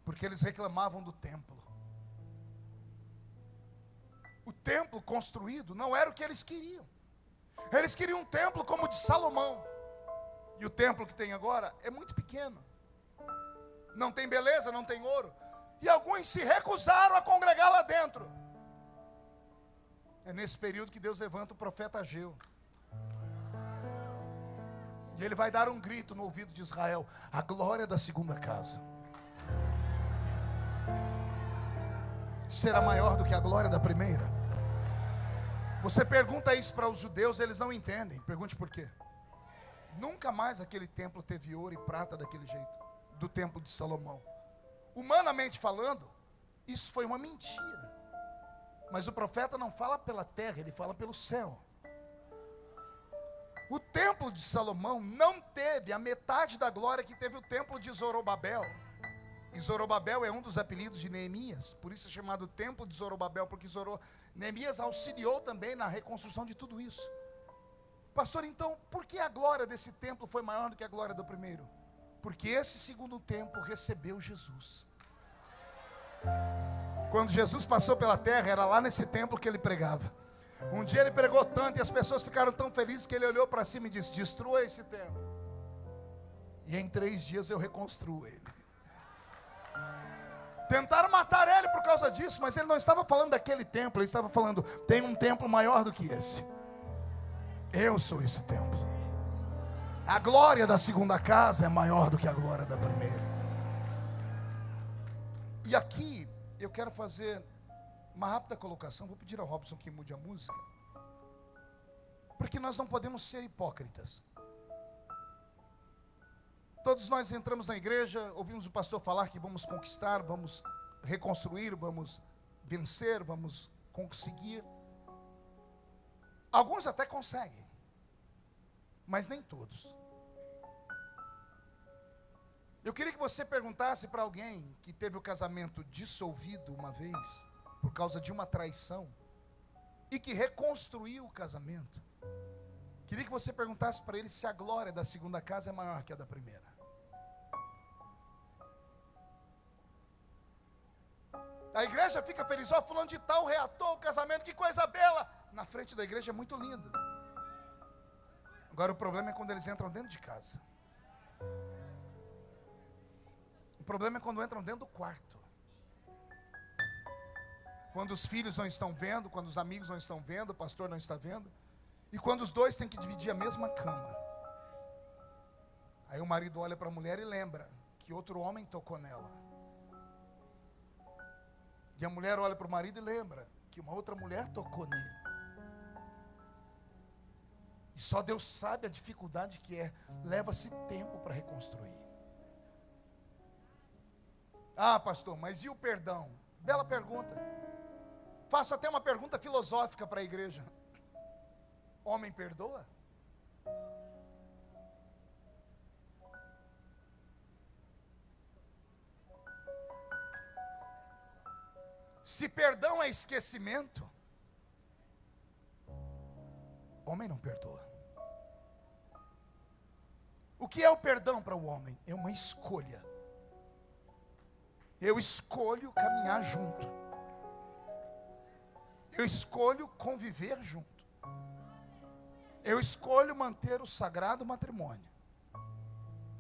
Porque eles reclamavam do templo. O templo construído não era o que eles queriam. Eles queriam um templo como o de Salomão. E o templo que tem agora é muito pequeno. Não tem beleza, não tem ouro. E alguns se recusaram a congregar lá dentro. É nesse período que Deus levanta o profeta Ageu. E ele vai dar um grito no ouvido de Israel: a glória da segunda casa será maior do que a glória da primeira. Você pergunta isso para os judeus, eles não entendem. Pergunte por quê. Nunca mais aquele templo teve ouro e prata daquele jeito, do templo de Salomão. Humanamente falando, isso foi uma mentira. Mas o profeta não fala pela terra, ele fala pelo céu. O templo de Salomão não teve a metade da glória que teve o templo de Zorobabel. E Zorobabel é um dos apelidos de Neemias, por isso é chamado templo de Zorobabel, porque Neemias auxiliou também na reconstrução de tudo isso. Pastor, então, por que a glória desse templo foi maior do que a glória do primeiro? Porque esse segundo templo recebeu Jesus. Quando Jesus passou pela terra, era lá nesse templo que ele pregava. Um dia ele pregou tanto e as pessoas ficaram tão felizes que ele olhou para cima e disse: destrua esse templo, e em 3 dias eu reconstruo ele. Tentaram matar ele por causa disso, mas ele não estava falando daquele templo, ele estava falando: tem um templo maior do que esse. Eu sou esse templo. A glória da segunda casa é maior do que a glória da primeira. E aqui eu quero fazer uma rápida colocação. Vou pedir ao Robson que mude a música, porque nós não podemos ser hipócritas. Todos nós entramos na igreja, ouvimos o pastor falar que vamos conquistar, vamos reconstruir, vamos vencer, vamos conseguir. Alguns até conseguem, mas nem todos. Eu queria que você perguntasse para alguém que teve o casamento dissolvido uma vez, por causa de uma traição, e que reconstruiu o casamento. Queria que você perguntasse para ele se a glória da segunda casa é maior que a da primeira. A igreja fica feliz: ó, fulano de tal reatou o casamento, que coisa bela. Na frente da igreja é muito lindo. Agora o problema é quando eles entram dentro de casa. O problema é quando entram dentro do quarto. Quando os filhos não estão vendo, quando os amigos não estão vendo, o pastor não está vendo, e quando os dois têm que dividir a mesma cama. Aí o marido olha para a mulher e lembra que outro homem tocou nela. E a mulher olha para o marido e lembra que uma outra mulher tocou nele. E só Deus sabe a dificuldade que é. Leva-se tempo para reconstruir. Ah, pastor, mas e o perdão? Bela pergunta. Faço até uma pergunta filosófica para a igreja. Homem perdoa? Se perdão é esquecimento, homem não perdoa. O que é o perdão para o homem? É uma escolha. Eu escolho caminhar junto. Eu escolho conviver junto. Eu escolho manter o sagrado matrimônio.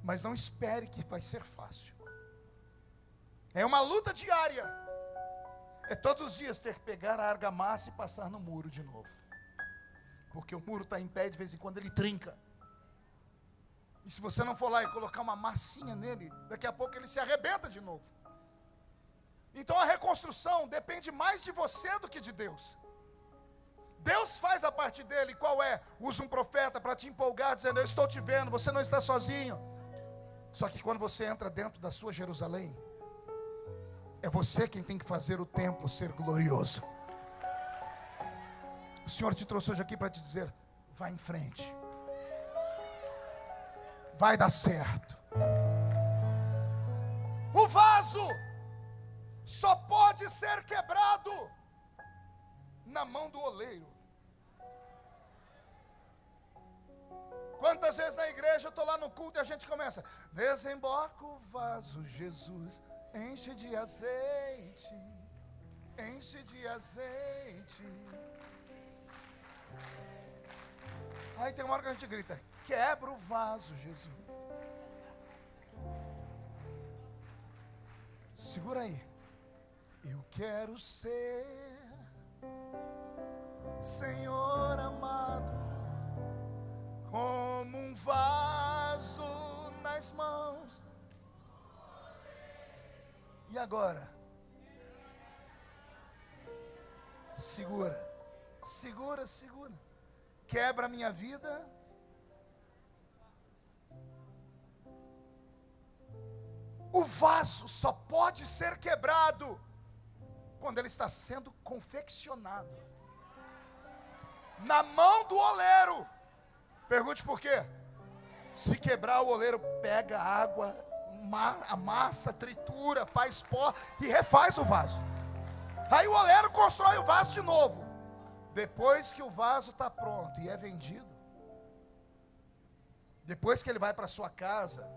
Mas não espere que vai ser fácil. É uma luta diária. É todos os dias ter que pegar a argamassa e passar no muro de novo. Porque o muro está em pé, de vez em quando ele trinca. E se você não for lá e colocar uma massinha nele, daqui a pouco ele se arrebenta de novo. Então a reconstrução depende mais de você do que de Deus. Deus faz a parte dele. Qual é? Usa um profeta para te empolgar, dizendo: eu estou te vendo, você não está sozinho. Só que quando você entra dentro da sua Jerusalém, é você quem tem que fazer o templo ser glorioso. O Senhor te trouxe hoje aqui para te dizer: vai em frente, vai dar certo. O vaso só pode ser quebrado na mão do oleiro. Quantas vezes na igreja eu estou lá no culto e a gente começa: desemboca o vaso, Jesus, enche de azeite, enche de azeite. Aí tem uma hora que a gente grita: quebra o vaso, Jesus. Segura aí. Eu quero ser, Senhor amado, como um vaso nas mãos. E agora? Segura, segura, segura. Quebra a minha vida, O vaso só pode ser quebrado quando ele está sendo confeccionado na mão do oleiro. Pergunte por quê? Se quebrar, o oleiro pega água, amassa, tritura, faz pó e refaz o vaso. Aí o oleiro constrói o vaso de novo. Depois que o vaso está pronto e é vendido, depois que ele vai para sua casa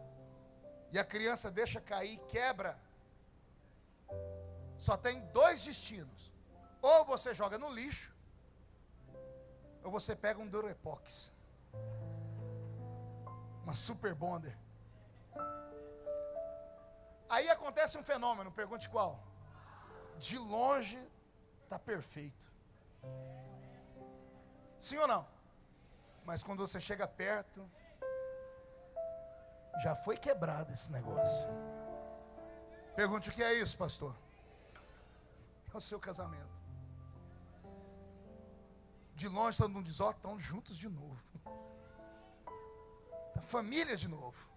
e a criança deixa cair e quebra, só tem dois destinos: ou você joga no lixo, ou você pega um Durepox, uma Super Bonder. Aí acontece um fenômeno, pergunte qual? De longe está perfeito, sim ou não? Mas quando você chega perto, já foi quebrado esse negócio. Pergunte: o que é isso, pastor? É o seu casamento. De longe todo mundo diz: ó, estão juntos de novo, da família de novo.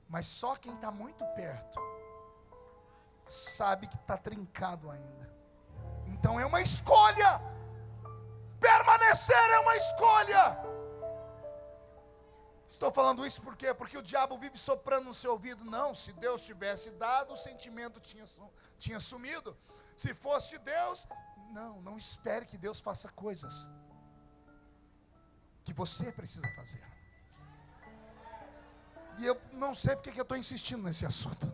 Mas só quem está muito perto sabe que está trincado ainda. Então é uma escolha. Permanecer é uma escolha. Estou falando isso por quê? Porque o diabo vive soprando no seu ouvido: não, se Deus tivesse dado, o sentimento tinha sumido. Se fosse de Deus, não espere que Deus faça coisas que você precisa fazer. E eu não sei porque que eu estou insistindo nesse assunto.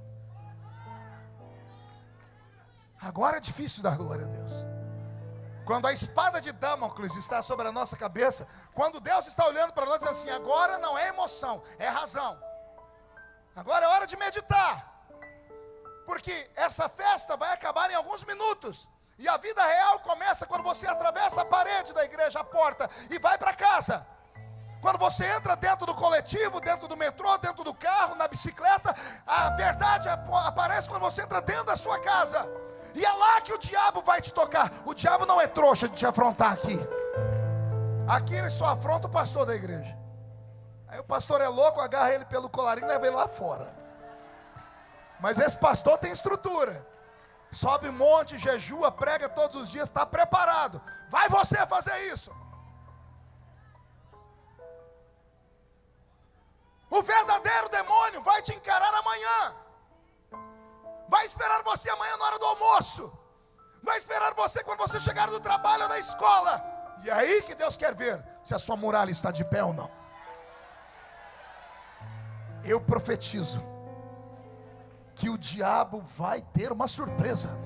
Agora é difícil dar glória a Deus. Quando a espada de Damocles está sobre a nossa cabeça, quando Deus está olhando para nós e diz assim: agora não é emoção, é razão. Agora é hora de meditar. Porque essa festa vai acabar em alguns minutos. E a vida real começa quando você atravessa a parede da igreja, a porta, e vai para casa. Quando você entra dentro do coletivo, dentro do metrô, dentro do carro, na bicicleta, a verdade aparece quando você entra dentro da sua casa. E é lá que o diabo vai te tocar. O diabo não é trouxa de te afrontar aqui. Aqui ele só afronta o pastor da igreja. Aí o pastor é louco, agarra ele pelo colarinho e leva ele lá fora. Mas esse pastor tem estrutura. Sobe um monte, jejua, prega todos os dias, está preparado. Vai você fazer isso. O verdadeiro demônio vai te encarar amanhã. Vai esperar você amanhã na hora do almoço. Vai esperar você quando você chegar do trabalho ou da escola. E é aí que Deus quer ver se a sua muralha está de pé ou não. Eu profetizo que o diabo vai ter uma surpresa.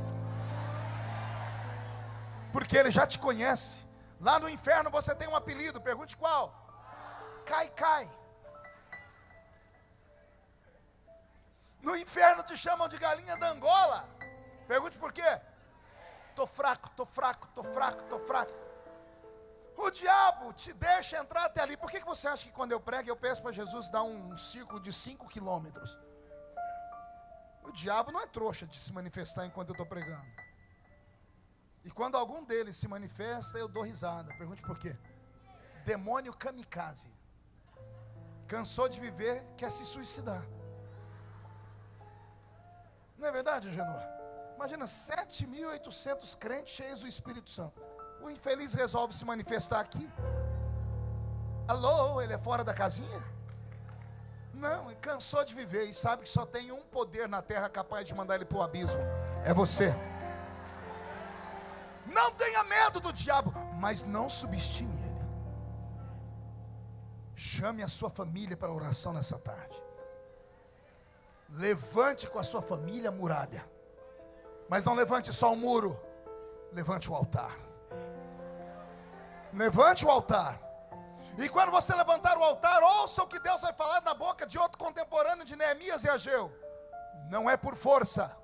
Porque ele já te conhece. Lá no inferno você tem um apelido, pergunte qual? Cai. No inferno te chamam de galinha da Angola. Pergunte por quê? Tô fraco. O diabo te deixa entrar até ali. Por que você acha que quando eu prego, eu peço para Jesus dar um círculo de 5 quilômetros? O diabo não é trouxa de se manifestar enquanto eu estou pregando. E quando algum deles se manifesta, eu dou risada. Pergunte por quê? Demônio kamikaze. Cansou de viver, quer se suicidar. Não é verdade, Genor? Imagina 7.800 crentes cheios do Espírito Santo. O infeliz resolve se manifestar aqui. Alô, ele é fora da casinha? Não, ele cansou de viver e sabe que só tem um poder na terra capaz de mandar ele para o abismo. É você. Não tenha medo do diabo, mas não subestime ele. Chame a sua família para a oração nessa tarde. Levante com a sua família a muralha. Mas não levante só o muro. Levante o altar. Levante o altar. E quando você levantar o altar, ouça o que Deus vai falar na boca de outro contemporâneo de Neemias e Ageu. Não é por força,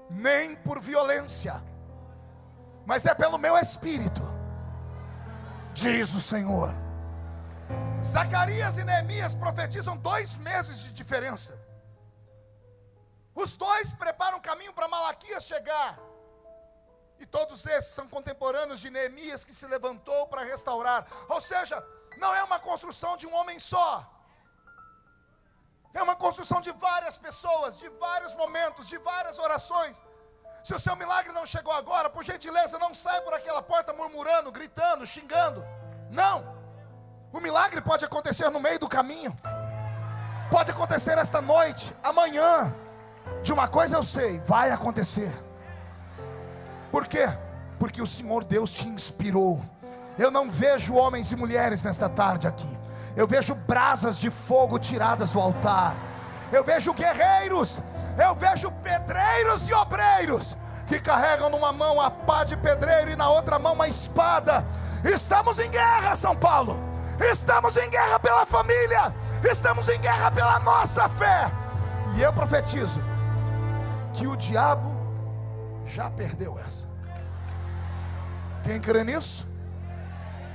nem por violência, mas é pelo meu espírito, diz o Senhor. Zacarias e Neemias profetizam 2 meses de diferença. Os dois preparam o caminho para Malaquias chegar. E todos esses são contemporâneos de Neemias, que se levantou para restaurar. Ou seja, não é uma construção de um homem só. É uma construção de várias pessoas, de vários momentos, de várias orações. Se o seu milagre não chegou agora, por gentileza, não saia por aquela porta murmurando, gritando, xingando. Não. O milagre pode acontecer no meio do caminho. Pode acontecer esta noite, amanhã. De uma coisa eu sei, vai acontecer. Por quê? Porque o Senhor Deus te inspirou. Eu não vejo homens e mulheres nesta tarde aqui. Eu vejo brasas de fogo tiradas do altar. Eu vejo guerreiros. Eu vejo pedreiros e obreiros que carregam numa mão a pá de pedreiro e na outra mão uma espada. Estamos em guerra, São Paulo. Estamos em guerra pela família. Estamos em guerra pela nossa fé. E eu profetizo que o diabo já perdeu essa. Quem crê nisso?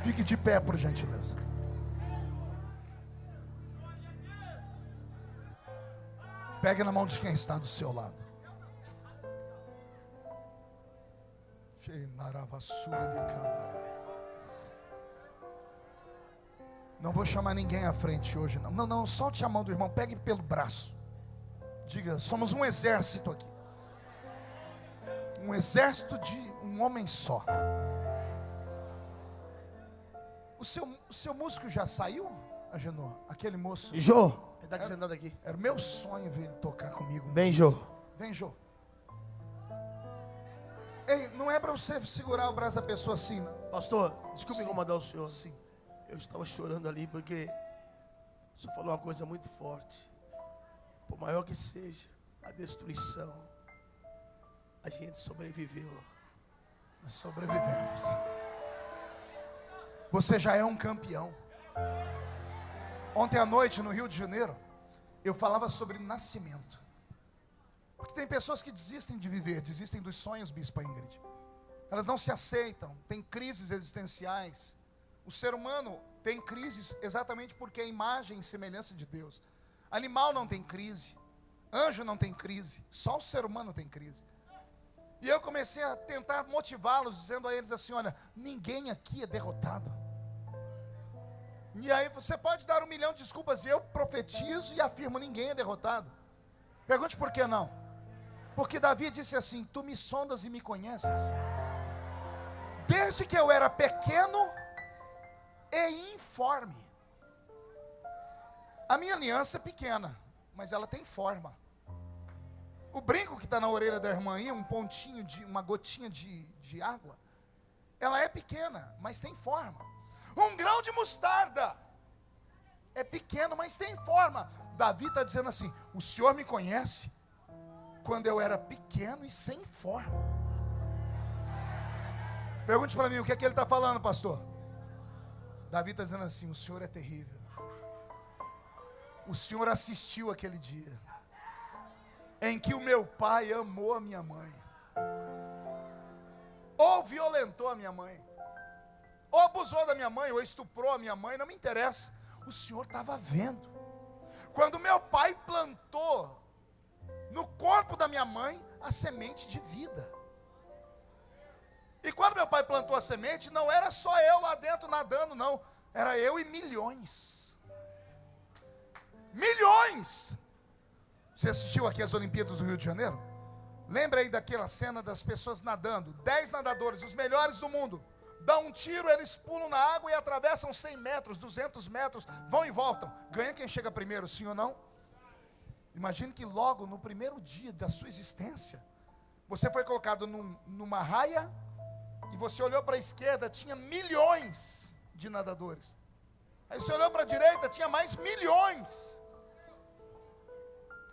Fique de pé, por gentileza. Pegue na mão de quem está do seu lado. Não vou chamar ninguém à frente hoje, não. Não, solte a mão do irmão, pegue pelo braço. Diga, somos um exército aqui. Um exército de um homem só. O seu músico já saiu, Agenor? Aquele moço. Jô, ele está sentado aqui. Era o meu sonho ver ele tocar comigo. Vem, Jô. Vem, Jô. Ei, não é para você segurar o braço da pessoa assim, não. Pastor, desculpe incomodar o senhor. Sim. Eu estava chorando ali porque o senhor falou uma coisa muito forte. Por maior que seja a destruição, a gente sobreviveu. Nós sobrevivemos. Você já é um campeão. Ontem à noite no Rio de Janeiro, eu falava sobre nascimento. Porque tem pessoas que desistem de viver, desistem dos sonhos, Bispa Ingrid. Elas não se aceitam, tem crises existenciais. O ser humano tem crises exatamente porque é imagem e semelhança de Deus. Animal não tem crise, anjo não tem crise, só o ser humano tem crise. E eu comecei a tentar motivá-los, dizendo a eles assim: olha, ninguém aqui é derrotado. E aí você pode dar 1 milhão de desculpas, e eu profetizo e afirmo: ninguém é derrotado. Pergunte por que não? Porque Davi disse assim: tu me sondas e me conheces. Desde que eu era pequeno e informe. A minha aliança é pequena, mas ela tem forma. O brinco que está na orelha da irmã aí, um pontinho, uma gotinha de água, ela é pequena, mas tem forma. Um grão de mostarda é pequeno, mas tem forma. Davi está dizendo assim: o Senhor me conhece quando eu era pequeno e sem forma. Pergunte para mim, o que é que ele está falando, pastor? Davi está dizendo assim: o Senhor é terrível. O Senhor assistiu aquele dia em que o meu pai amou a minha mãe, ou violentou a minha mãe, ou abusou da minha mãe, ou estuprou a minha mãe, não me interessa. O Senhor estava vendo. Quando meu pai plantou no corpo da minha mãe a semente de vida. E quando meu pai plantou a semente, não era só eu lá dentro nadando, não. Era eu e milhões. Milhões! Você assistiu aqui as Olimpíadas do Rio de Janeiro? Lembra aí daquela cena das pessoas nadando? 10 nadadores, os melhores do mundo. Dá um tiro, eles pulam na água e atravessam 100 metros, 200 metros, vão e voltam. Ganha quem chega primeiro, sim ou não? Imagine que logo no primeiro dia da sua existência, você foi colocado numa raia e você olhou para a esquerda, tinha milhões de nadadores. Aí você olhou para a direita, tinha mais milhões.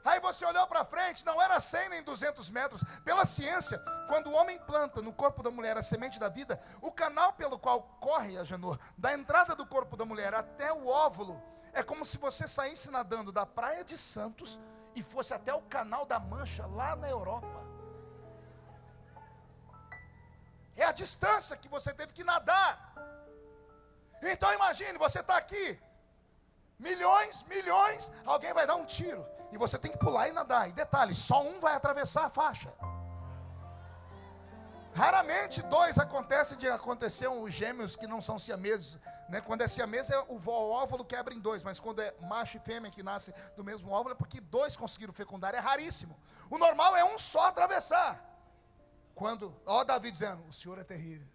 Aí você olhou para frente, não era 100 nem 200 metros. Pela ciência, quando o homem planta no corpo da mulher a semente da vida, o canal pelo qual corre, Agenor, da entrada do corpo da mulher até o óvulo, é como se você saísse nadando da Praia de Santos e fosse até o Canal da Mancha, lá na Europa. É a distância que você teve que nadar. Então imagine, você está aqui, milhões, alguém vai dar um tiro, e você tem que pular e nadar. E detalhe, só um vai atravessar a faixa. Raramente Geralmente dois acontecem os gêmeos que não são siameses, né? Quando é siamês, o óvulo quebra em dois, mas quando é macho e fêmea que nascem do mesmo óvulo, é porque dois conseguiram fecundar, é raríssimo. O normal é um só atravessar. Ó Davi dizendo, o Senhor é terrível.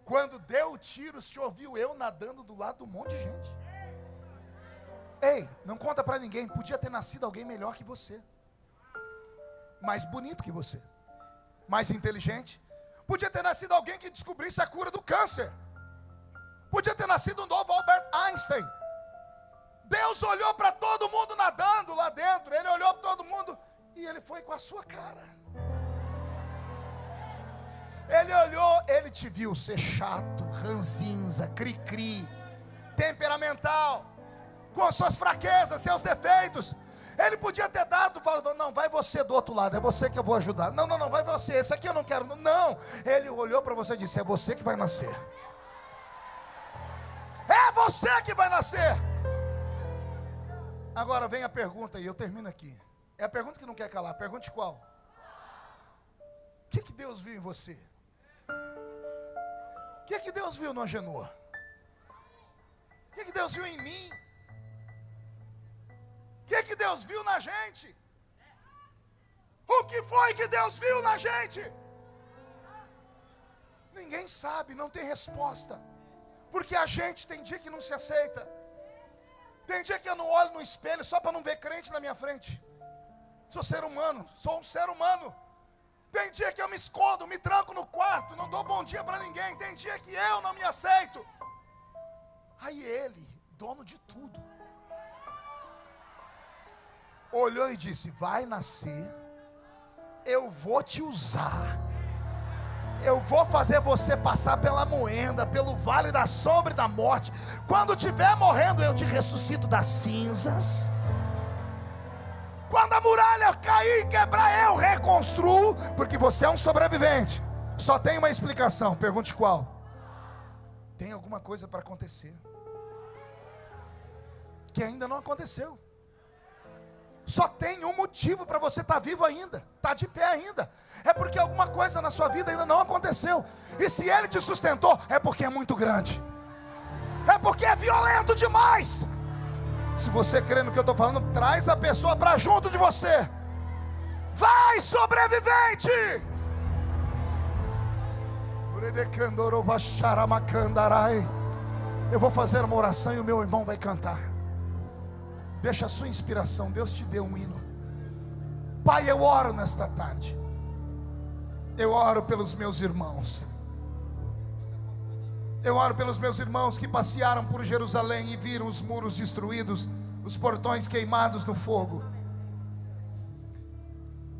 Quando deu o tiro, o Senhor viu eu nadando do lado de um monte de gente. Ei, não conta pra ninguém, podia ter nascido alguém melhor que você, mais bonito que você, mais inteligente. Podia ter nascido alguém que descobrisse a cura do câncer. Podia ter nascido um novo Albert Einstein. Deus olhou para todo mundo nadando lá dentro. Ele olhou para todo mundo e ele foi com a sua cara. Ele olhou, ele te viu ser chato, ranzinza, cri-cri, temperamental, com as suas fraquezas, seus defeitos. Ele podia ter dado, falando, não, vai você do outro lado, é você que eu vou ajudar. Não, vai você, esse aqui eu não quero. Não, ele olhou para você e disse, é você que vai nascer. É você que vai nascer. Agora vem a pergunta e eu termino aqui. É a pergunta que não quer calar. Pergunte qual? O que Deus viu em você? O que Deus viu no Agenor? O que Deus viu em mim? O que Deus viu na gente? O que foi que Deus viu na gente? Ninguém sabe, não tem resposta. Porque a gente tem dia que não se aceita. Tem dia que eu não olho no espelho só para não ver crente na minha frente. Sou ser humano, sou um ser humano. Tem dia que eu me escondo, me tranco no quarto, não dou bom dia para ninguém. Tem dia que eu não me aceito. Aí ele, dono de tudo, olhou e disse, vai nascer, eu vou te usar. Eu vou fazer você passar pela moenda, pelo vale da sombra e da morte. Quando estiver morrendo, eu te ressuscito das cinzas. Quando a muralha cair e quebrar, eu reconstruo, porque você é um sobrevivente. Só tem uma explicação, pergunte qual? Tem alguma coisa para acontecer que ainda não aconteceu. Só tem um motivo para você estar vivo ainda, estar de pé ainda. É porque alguma coisa na sua vida ainda não aconteceu. E se ele te sustentou, é porque é muito grande. É porque é violento demais. Se você crê no que eu estou falando, traz a pessoa para junto de você. Vai, sobrevivente! Eu vou fazer uma oração e o meu irmão vai cantar. Deixa a sua inspiração, Deus te deu um hino. Pai, eu oro nesta tarde. Eu oro pelos meus irmãos. Eu oro pelos meus irmãos que passearam por Jerusalém e viram os muros destruídos, os portões queimados no fogo.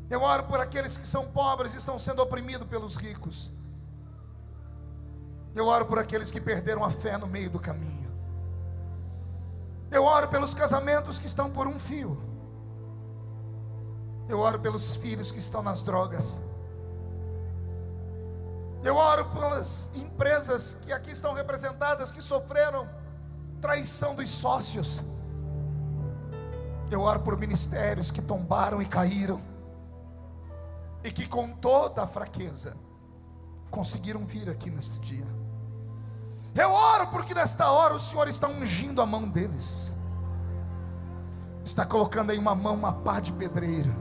Eu oro por aqueles que são pobres e estão sendo oprimidos pelos ricos. Eu oro por aqueles que perderam a fé no meio do caminho. Eu oro pelos casamentos que estão por um fio. Eu oro pelos filhos que estão nas drogas. Eu oro pelas empresas que aqui estão representadas, que sofreram traição dos sócios. Eu oro por ministérios que tombaram e caíram, e que com toda a fraqueza conseguiram vir aqui neste dia. Eu oro porque nesta hora o Senhor está ungindo a mão deles. Está colocando em uma mão uma pá de pedreiro,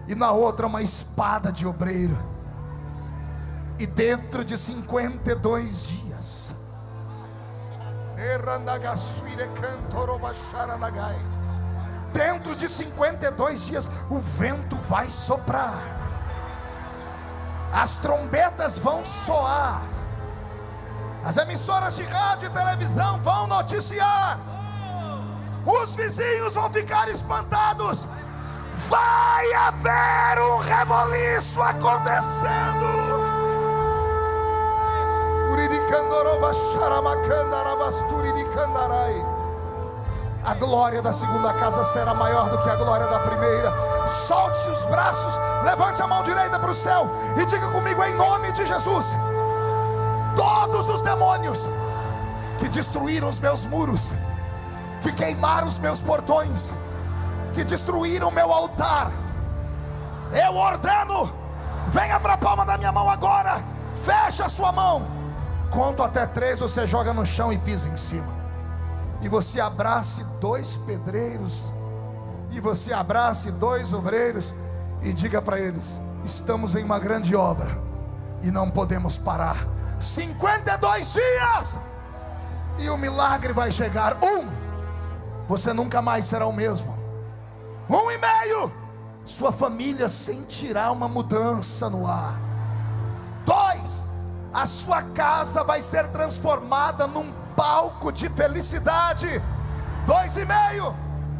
e na outra uma espada de obreiro. E dentro de 52 dias, dentro de 52 dias, o vento vai soprar, as trombetas vão soar, as emissoras de rádio e televisão vão noticiar, os vizinhos vão ficar espantados. Vai haver um reboliço acontecendo. A glória da segunda casa será maior do que a glória da primeira. Solte os braços, levante a mão direita para o céu e diga comigo em nome de Jesus: todos os demônios que destruíram os meus muros, que queimaram os meus portões, que destruíram o meu altar, eu ordeno Venha para a palma da minha mão agora. Fecha a sua mão. Conto até 3, você joga no chão e pisa em cima. E você abrace 2 pedreiros. E você abrace 2 obreiros. E diga para eles: estamos em uma grande obra e não podemos parar. 52 dias e o milagre vai chegar. 1, você nunca mais será o mesmo. 1,5, sua família sentirá uma mudança no ar. 2, a sua casa vai ser transformada num palco de felicidade. 2,5,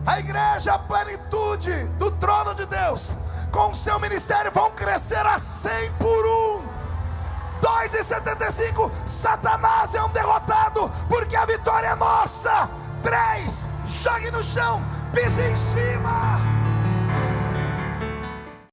a igreja, a plenitude do trono de Deus, com o seu ministério vão crescer a 100 por 1. 2,75, Satanás é um derrotado, porque a vitória é nossa. 3, jogue no chão, pise em cima.